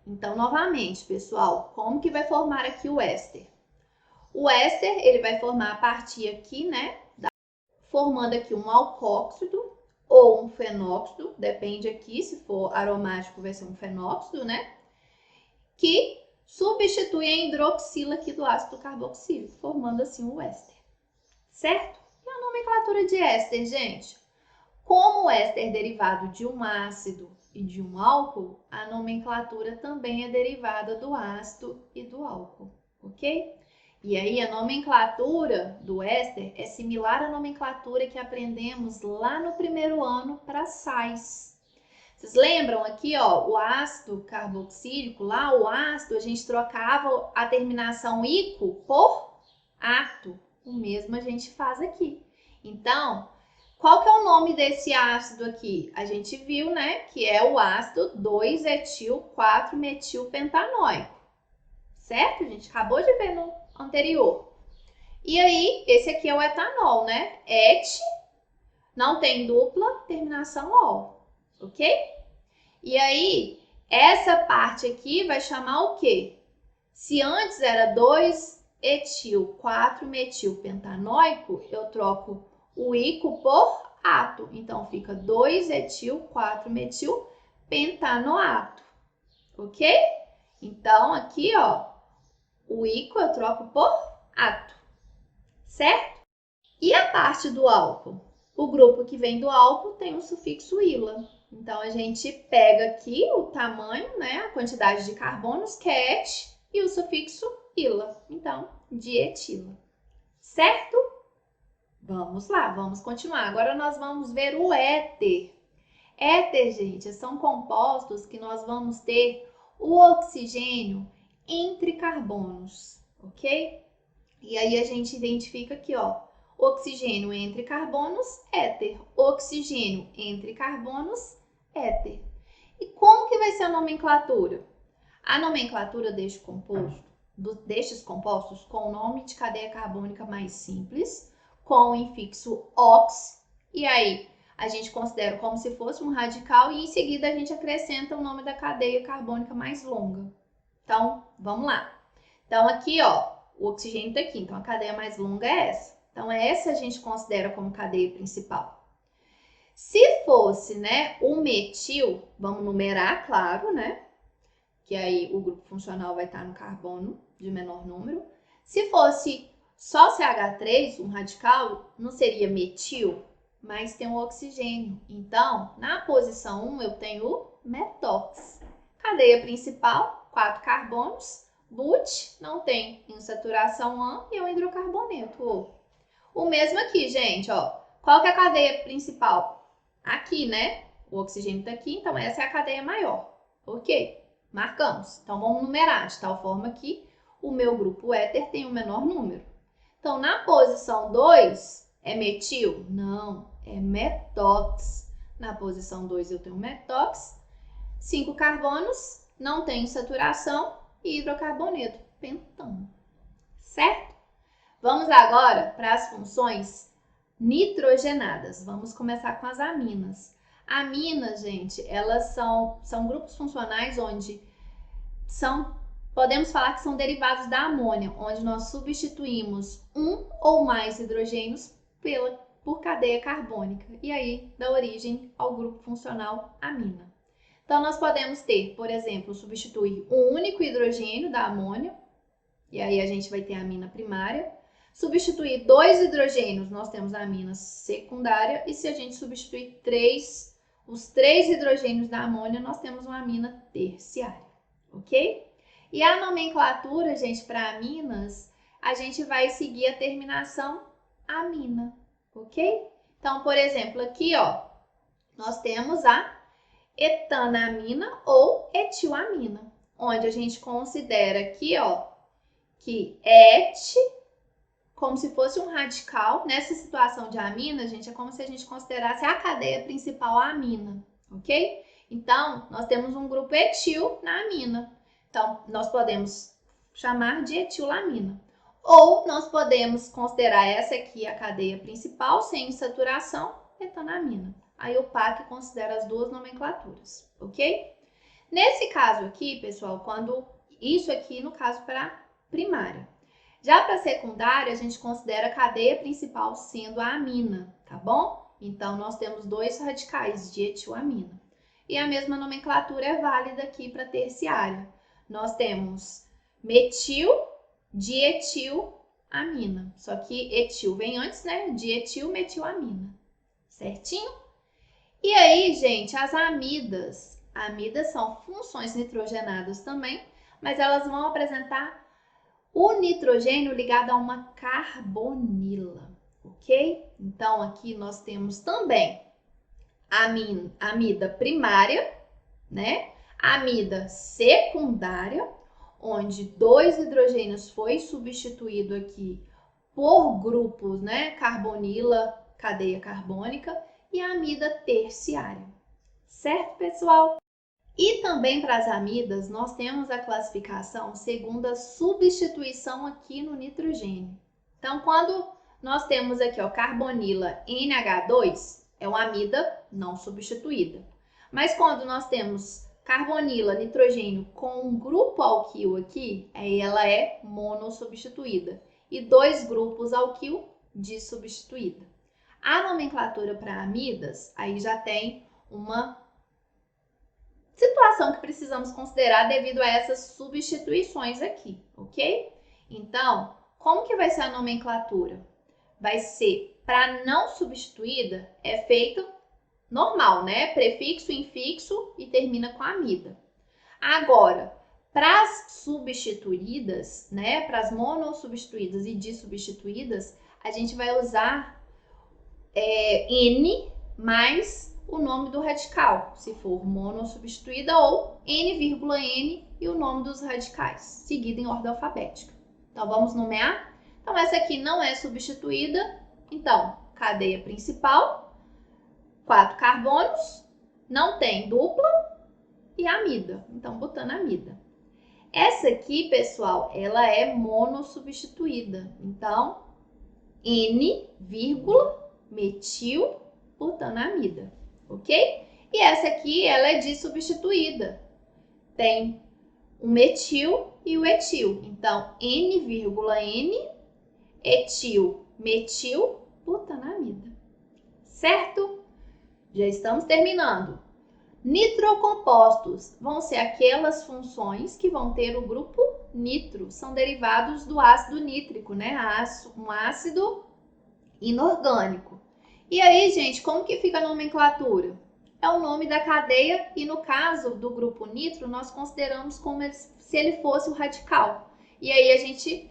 Então, novamente, pessoal, como que vai formar aqui o éster? O éster, ele vai formar a partir aqui, né, formando aqui um alcóxido ou um fenóxido, depende aqui, se for aromático vai ser um fenóxido, né, que substitui a hidroxila aqui do ácido carboxílico, formando assim o éster, certo? E a nomenclatura de éster, gente? Como o éster é derivado de um ácido e de um álcool, a nomenclatura também é derivada do ácido e do álcool, ok? E aí a nomenclatura do éster é similar à nomenclatura que aprendemos lá no primeiro ano para sais. Vocês lembram aqui, ó, o ácido carboxílico, lá o ácido a gente trocava a terminação ico por ato. O mesmo a gente faz aqui. Então, qual que é o nome desse ácido aqui? A gente viu, né, que é o ácido 2-etil-4-metilpentanóico. Certo? A gente acabou de ver no anterior. E aí, esse aqui é o etanol, né? Et, não tem dupla, terminação ol, ok? E aí, essa parte aqui vai chamar o quê? Se antes era 2-etil-4-metilpentanóico, eu troco o ico por ato. Então, fica 2-etil-4-metilpentanoato, ok? Então, aqui, ó, o ico eu troco por ato, certo? E a parte do álcool? O grupo que vem do álcool tem o sufixo ila. Então, a gente pega aqui o tamanho, né, a quantidade de carbonos, que é et, e o sufixo ila. Então, dietila. Certo? Vamos lá, vamos continuar. Agora nós vamos ver o éter. Éter, gente, são compostos que nós vamos ter o oxigênio entre carbonos, ok? E aí a gente identifica aqui, ó, oxigênio entre carbonos, éter. Oxigênio entre carbonos, éter. E como que vai ser a nomenclatura? A nomenclatura deste composto destes compostos com o nome de cadeia carbônica mais simples, com o infixo ox, e aí a gente considera como se fosse um radical e em seguida a gente acrescenta o nome da cadeia carbônica mais longa. Então, vamos lá. Então, aqui, ó, o oxigênio está aqui, então a cadeia mais longa é essa. Então, essa a gente considera como cadeia principal. Se fosse, né, o metil, vamos numerar, claro, né? Que aí o grupo funcional vai estar no carbono de menor número. Se fosse só CH3, um radical, não seria metil, mas tem o oxigênio. Então, na posição 1, eu tenho o metox. Cadeia principal, 4 carbonos. But, não tem insaturação AN e o hidrocarboneto. O mesmo aqui, gente, ó. Qual que é a cadeia principal? Aqui, né? O oxigênio tá aqui, então essa é a cadeia maior. Ok? Marcamos. Então, vamos numerar de tal forma que o meu grupo éter tem o menor número. Então, na posição 2, é metil? Não, é metox. Na posição 2 eu tenho metox, 5 carbonos, não tem saturação e hidrocarboneto, pentano. Certo? Vamos agora para as funções nitrogenadas. Vamos começar com as aminas. Aminas, gente, elas são grupos funcionais onde podemos falar que são derivados da amônia, onde nós substituímos um ou mais hidrogênios por cadeia carbônica. E aí dá origem ao grupo funcional amina. Então, nós podemos ter, por exemplo, substituir um único hidrogênio da amônia, e aí a gente vai ter a amina primária. Substituir 2 hidrogênios, nós temos a amina secundária. E se a gente substituir os 3 hidrogênios da amônia, nós temos uma amina terciária, ok? E a nomenclatura, gente, para aminas, a gente vai seguir a terminação amina, ok? Então, por exemplo, aqui, ó, nós temos a etanamina ou etilamina, onde a gente considera aqui, ó, que et, como se fosse um radical. Nessa situação de amina, gente, é como se a gente considerasse a cadeia principal a amina, ok? Então, nós temos um grupo etil na amina. Então, nós podemos chamar de etilamina. Ou nós podemos considerar essa aqui a cadeia principal, sem saturação, etanamina. Aí o PAC considera as duas nomenclaturas, ok? Nesse caso aqui, pessoal, isso aqui no caso para primária. Já para secundária, a gente considera a cadeia principal sendo a amina, tá bom? Então, nós temos 2 radicais de etilamina. E a mesma nomenclatura é válida aqui para terciária. Nós temos metil, dietilamina. Só que etil vem antes, né? Dietilmetilamina. Certinho? E aí, gente, as amidas. Amidas são funções nitrogenadas também, mas elas vão apresentar o nitrogênio ligado a uma carbonila, ok? Então, aqui nós temos também amida primária, né? Amida secundária, onde 2 hidrogênios foi substituído aqui por grupos, né? Carbonila, cadeia carbônica, e a amida terciária. Certo, pessoal? E também para as amidas, nós temos a classificação segundo a substituição aqui no nitrogênio. Então, quando nós temos aqui, ó, carbonila NH2, é uma amida não substituída. Mas quando nós temos carbonila, nitrogênio com um grupo alquil aqui, aí ela é monossubstituída. E 2 grupos alquil dissubstituída. A nomenclatura para amidas, aí já tem uma situação que precisamos considerar devido a essas substituições aqui, ok? Então, como que vai ser a nomenclatura? Vai ser, para não substituída, é feito normal, né? Prefixo, infixo e termina com amida. Agora, para as substituídas, né? Para as monossubstituídas e dissubstituídas, a gente vai usar N mais o nome do radical, se for monossubstituída, ou N,N e o nome dos radicais, seguido em ordem alfabética. Então, vamos nomear? Então, essa aqui não é substituída. Então, cadeia principal, 4 carbonos, não tem dupla e amida. Então, butanamida. Essa aqui, pessoal, ela é monossubstituída. Então, N,metilbutanamida, ok? E essa aqui, ela é dissubstituída. Tem o metil e o etil. Então, N,N, etil, metilbutanamida. Certo? Já estamos terminando. Nitrocompostos vão ser aquelas funções que vão ter o grupo nitro. São derivados do ácido nítrico, né? Um ácido inorgânico. E aí, gente, como que fica a nomenclatura? É o nome da cadeia e no caso do grupo nitro, nós consideramos como se ele fosse o radical. E aí a gente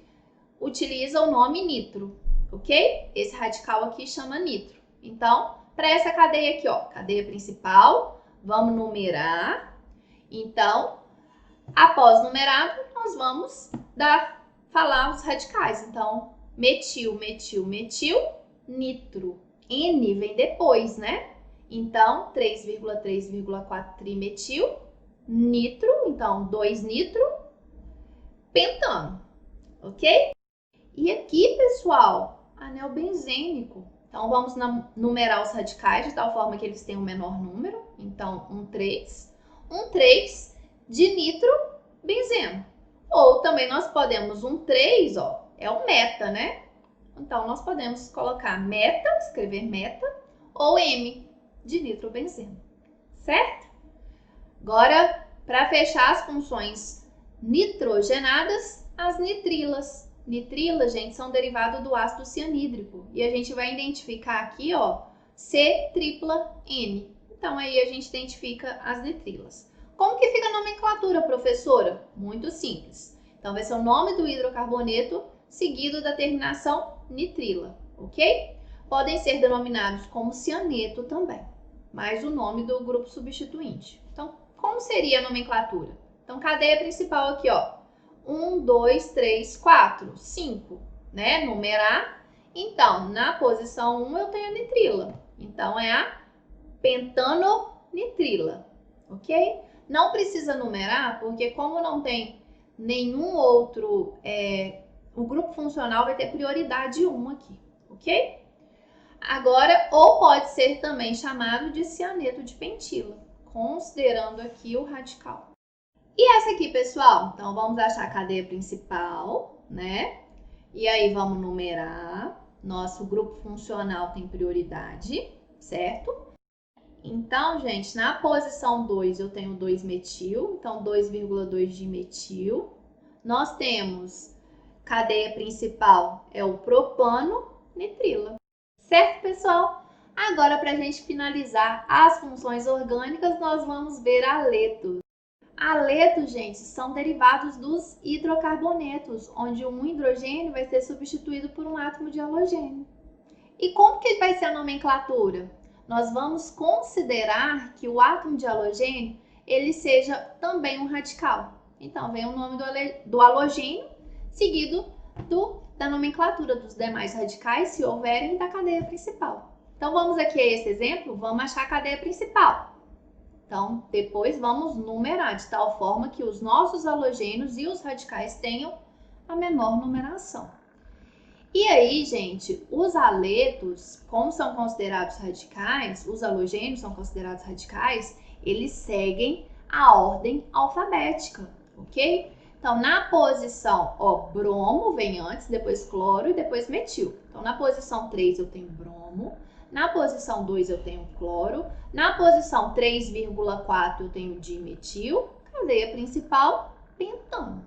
utiliza o nome nitro, ok? Esse radical aqui chama nitro. Então, para essa cadeia aqui, ó, cadeia principal, vamos numerar. Então, após numerado, nós vamos falar os radicais. Então, metil, metil, metil, nitro. N vem depois, né? Então, 3,3,4 trimetil, nitro, então 2 nitro, pentano, ok? E aqui, pessoal, anel benzênico. Então, vamos numerar os radicais de tal forma que eles tenham o menor número. Então, 3 de nitro benzeno. Ou também nós podemos 3, ó, é o meta, né? Então, nós podemos colocar meta, escrever meta, ou M de nitrobenzeno, certo? Agora, para fechar as funções nitrogenadas, as nitrilas. Nitrilas, gente, são derivados do ácido cianídrico. E a gente vai identificar aqui, ó, C tripla N. Então, aí a gente identifica as nitrilas. Como que fica a nomenclatura, professora? Muito simples. Então, vai ser o nome do hidrocarboneto seguido da terminação nitrila, ok? Podem ser denominados como cianeto também, mais o nome do grupo substituinte. Então, como seria a nomenclatura? Então, cadeia principal aqui, ó. 1, 2, 3, 4, 5, né? Numerar. Então, na posição 1 eu tenho a nitrila. Então, é a pentanonitrila, ok? Não precisa numerar, porque como não tem nenhum outro, o grupo funcional vai ter prioridade 1 aqui, ok? Agora, ou pode ser também chamado de cianeto de pentila, considerando aqui o radical. E essa aqui, pessoal? Então, vamos achar a cadeia principal, né? E aí, vamos numerar. Nosso grupo funcional tem prioridade, certo? Então, gente, na posição 2 eu tenho 2-metil, então 2,2 de metil. Nós temos cadeia principal, é o propano, nitrila. Certo, pessoal? Agora, para a gente finalizar as funções orgânicas, nós vamos ver aletos. Aletos, gente, são derivados dos hidrocarbonetos, onde um hidrogênio vai ser substituído por um átomo de halogênio. E como que vai ser a nomenclatura? Nós vamos considerar que o átomo de halogênio ele seja também um radical. Então, vem o nome do halogênio, seguido da nomenclatura dos demais radicais, se houverem, da cadeia principal. Então, vamos aqui a esse exemplo, vamos achar a cadeia principal. Então, depois vamos numerar de tal forma que os nossos halogênios e os radicais tenham a menor numeração. E aí, gente, os aletos, como são considerados radicais, os halogênios são considerados radicais, eles seguem a ordem alfabética, ok? Então, na posição, ó, bromo vem antes, depois cloro e depois metil. Então, na posição 3 eu tenho bromo, na posição 2 eu tenho cloro, na posição 3,4 eu tenho dimetil, cadeia principal, pentano,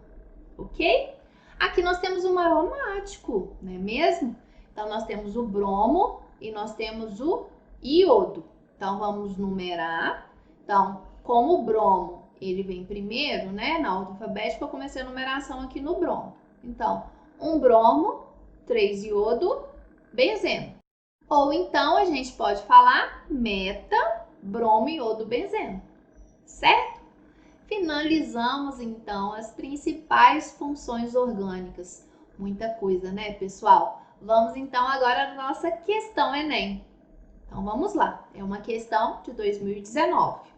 ok? Aqui nós temos um aromático, não é mesmo? Então, nós temos o bromo e nós temos o iodo. Então, vamos numerar. Então, como o bromo, ele vem primeiro, né? Na ordem alfabética, eu comecei a numeração aqui no bromo. Então, 1 bromo, 3 iodo, benzeno. Ou então, a gente pode falar meta, bromo, iodo, benzeno. Certo? Finalizamos, então, as principais funções orgânicas. Muita coisa, né, pessoal? Vamos, então, agora à nossa questão Enem. Então, vamos lá. É uma questão de 2019.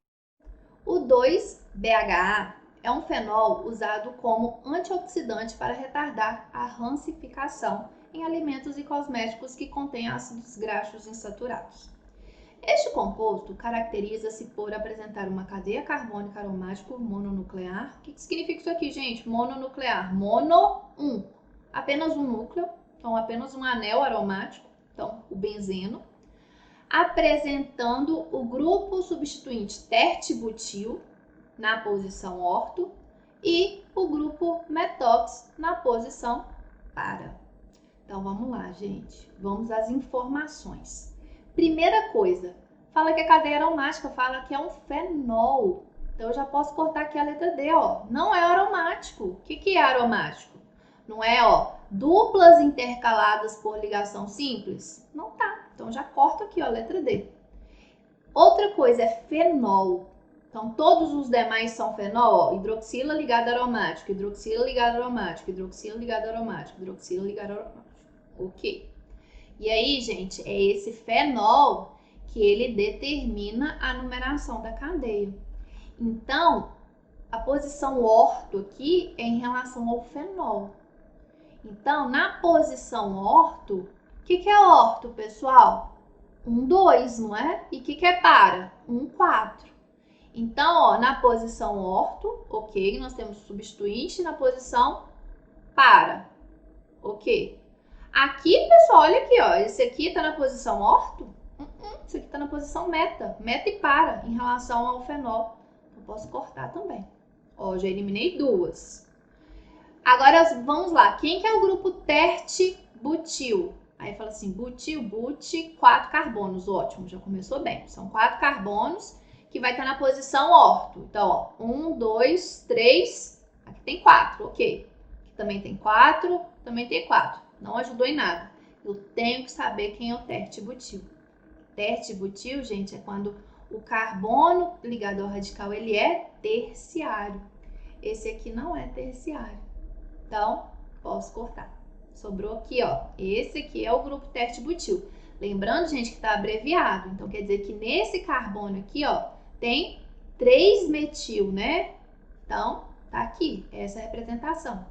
O 2BHA é um fenol usado como antioxidante para retardar a rancificação em alimentos e cosméticos que contêm ácidos graxos insaturados. Este composto caracteriza-se por apresentar uma cadeia carbônica aromática mononuclear. O que significa isso aqui, gente? Mononuclear. Apenas um núcleo, então apenas um anel aromático, então o benzeno, apresentando o grupo substituinte tertibutil na posição orto e o grupo metox na posição para. Então vamos lá, gente. Vamos às informações. Primeira coisa, fala que a cadeia aromática, fala que é um fenol. Então eu já posso cortar aqui a letra D, ó. Não é aromático. O que é aromático? Não é, ó, duplas intercaladas por ligação simples? Não tá. Então já corto aqui, ó, a letra D. Outra coisa é fenol. Então todos os demais são fenol, ó. Hidroxila ligado aromático, hidroxila ligado aromático, hidroxila ligado aromático, hidroxila ligado aromático. Ok. E aí, gente, é esse fenol que ele determina a numeração da cadeia. Então, a posição orto aqui é em relação ao fenol. Então, na posição orto, o que é orto, pessoal? 1, 2, não é? E o que é para? 1, 4. Então, ó, na posição orto, ok, nós temos substituinte na posição para, ok. Aqui, pessoal, olha aqui, ó. Esse aqui tá na posição orto. Esse aqui tá na posição meta. Meta e para em relação ao fenol. Eu posso cortar também. Ó, já eliminei duas. Agora, vamos lá. Quem que é o grupo tertibutil? Aí fala assim, butil, 4 carbonos. Ótimo, já começou bem. São 4 carbonos que vai estar na posição orto. Então, ó, 1, 2, 3. Aqui tem 4, ok. Aqui também tem 4, também tem 4. Não ajudou em nada. Eu tenho que saber quem é o tertibutil. Tertibutil, gente, é quando o carbono ligado ao radical ele é terciário. Esse aqui não é terciário. Então, posso cortar. Sobrou aqui, ó. Esse aqui é o grupo tertibutil. Lembrando, gente, que está abreviado. Então, quer dizer que nesse carbono aqui, ó, tem 3 metil, né? Então, tá aqui. Essa é a representação.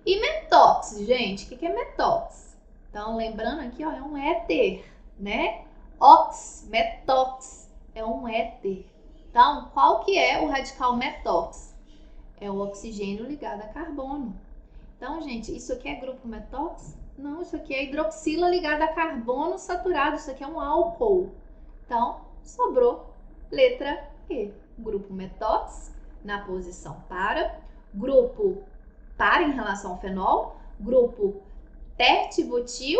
E metox, gente, o que é metox? Então, lembrando aqui, ó, é um éter, né? Metox, é um éter. Então, qual que é o radical metox? É o oxigênio ligado a carbono. Então, gente, isso aqui é grupo metox? Não, isso aqui é hidroxila ligada a carbono saturado. Isso aqui é um álcool. Então, sobrou letra E. Grupo metox na posição para. Grupo para em relação ao fenol, grupo tertibutil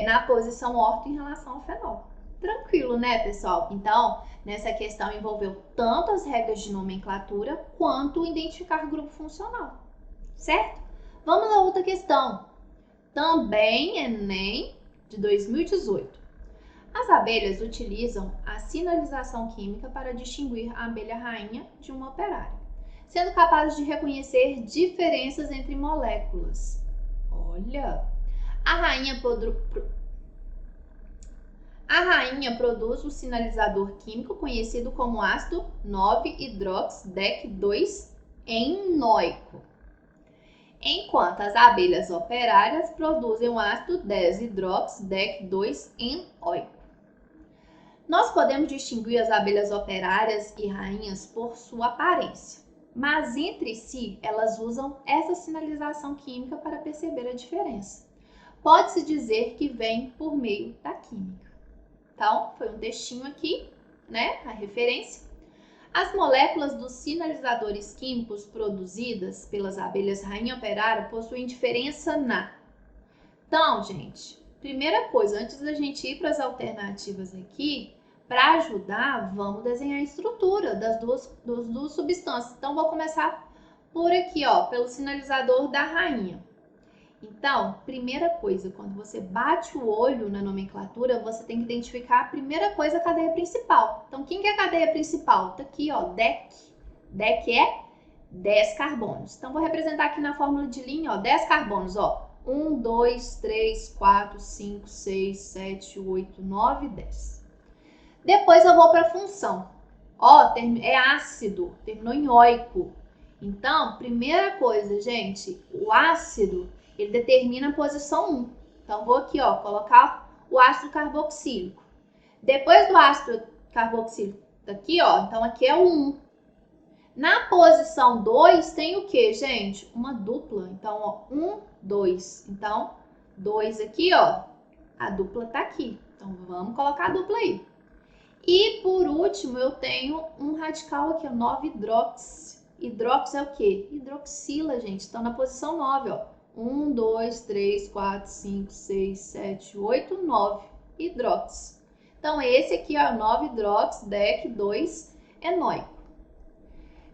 na posição orto em relação ao fenol. Tranquilo, né, pessoal? Então, nessa questão envolveu tanto as regras de nomenclatura quanto identificar grupo funcional, certo? Vamos a outra questão. Também Enem de 2018. As abelhas utilizam a sinalização química para distinguir a abelha rainha de uma operária, sendo capazes de reconhecer diferenças entre moléculas. Olha, a rainha produz o sinalizador químico conhecido como ácido 9-hidrox-DEC2-enoico, enquanto as abelhas operárias produzem o ácido 10-hidrox-DEC2-enoico. Nós podemos distinguir as abelhas operárias e rainhas por sua aparência, mas entre si elas usam essa sinalização química para perceber a diferença. Pode-se dizer que vem por meio da química. Então, foi um textinho aqui, né, a referência. As moléculas dos sinalizadores químicos produzidas pelas abelhas rainha operária possuem diferença na... Então, gente, primeira coisa, antes da gente ir para as alternativas aqui, para ajudar, vamos desenhar a estrutura das duas substâncias. Então, vou começar por aqui, ó, pelo sinalizador da rainha. Então, primeira coisa, quando você bate o olho na nomenclatura, você tem que identificar a primeira coisa, a cadeia principal. Então, quem que é a cadeia principal? Tá aqui, ó, DEC. DEC é 10 carbonos. Então, vou representar aqui na fórmula de linha, ó, 10 carbonos, ó. 1, 2, 3, 4, 5, 6, 7, 8, 9, 10. Depois eu vou para a função. Ó, é ácido, terminou em oico. Então, primeira coisa, gente, o ácido, ele determina a posição 1. Então, vou aqui, ó, colocar o ácido carboxílico. Depois do ácido carboxílico, aqui, ó, então aqui é o 1. Na posição 2 tem o que, gente? Uma dupla. Então, ó, 1, 2. Então, 2 aqui, ó, a dupla tá aqui. Então, vamos colocar a dupla aí. E, por último, eu tenho um radical aqui, ó, 9-hidrox. Hidrox é o quê? Hidroxila, gente. Então, na posição 9, ó. 1, 2, 3, 4, 5, 6, 7, 8, 9. Hidrox. Então, esse aqui, ó, 9-hidrox, DEC 2, enóico.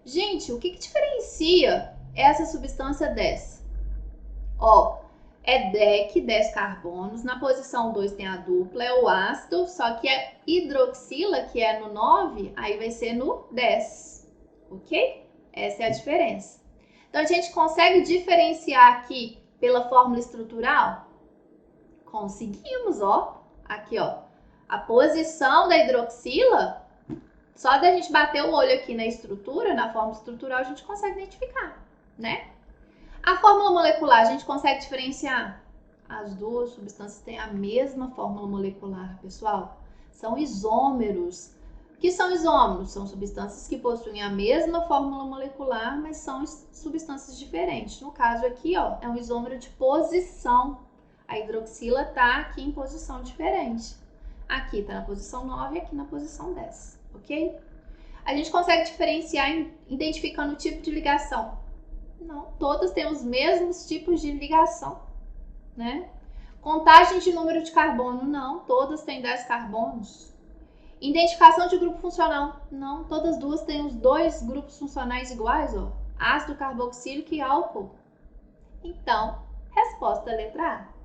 Gente, o que diferencia essa substância dessa? Ó, é DEC, 10 carbonos. Na posição 2 tem a dupla, é o ácido, só que é hidroxila, que é no 9, aí vai ser no 10, ok? Essa é a diferença. Então, a gente consegue diferenciar aqui pela fórmula estrutural? Conseguimos, ó. Aqui, ó. A posição da hidroxila, só da gente bater o olho aqui na estrutura, na fórmula estrutural, a gente consegue identificar, né? A fórmula molecular, a gente consegue diferenciar? As duas substâncias têm a mesma fórmula molecular, pessoal. São isômeros. O que são isômeros? São substâncias que possuem a mesma fórmula molecular, mas são substâncias diferentes. No caso aqui, ó, é um isômero de posição. A hidroxila está aqui em posição diferente. Aqui está na posição 9 e aqui na posição 10, ok? A gente consegue diferenciar identificando o tipo de ligação. Não, todas têm os mesmos tipos de ligação, né? Contagem de número de carbono, não, todas têm 10 carbonos. Identificação de grupo funcional, não, todas duas têm os dois grupos funcionais iguais, ó, ácido carboxílico e álcool. Então, resposta letra A.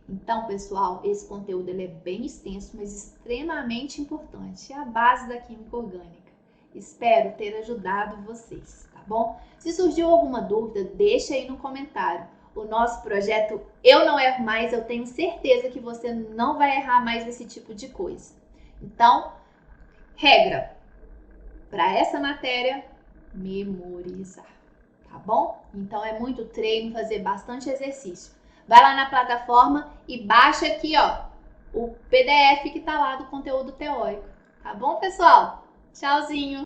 Então, pessoal, esse conteúdo ele é bem extenso, mas extremamente importante. É a base da química orgânica. Espero ter ajudado vocês, tá bom? Se surgiu alguma dúvida, deixa aí no comentário. O nosso projeto Eu Não Erro Mais, eu tenho certeza que você não vai errar mais nesse tipo de coisa. Então, regra para essa matéria, memorizar, tá bom? Então, é muito treino, fazer bastante exercício. Vai lá na plataforma e baixa aqui, ó, o PDF que tá lá do conteúdo teórico. Tá bom, pessoal? Tchauzinho!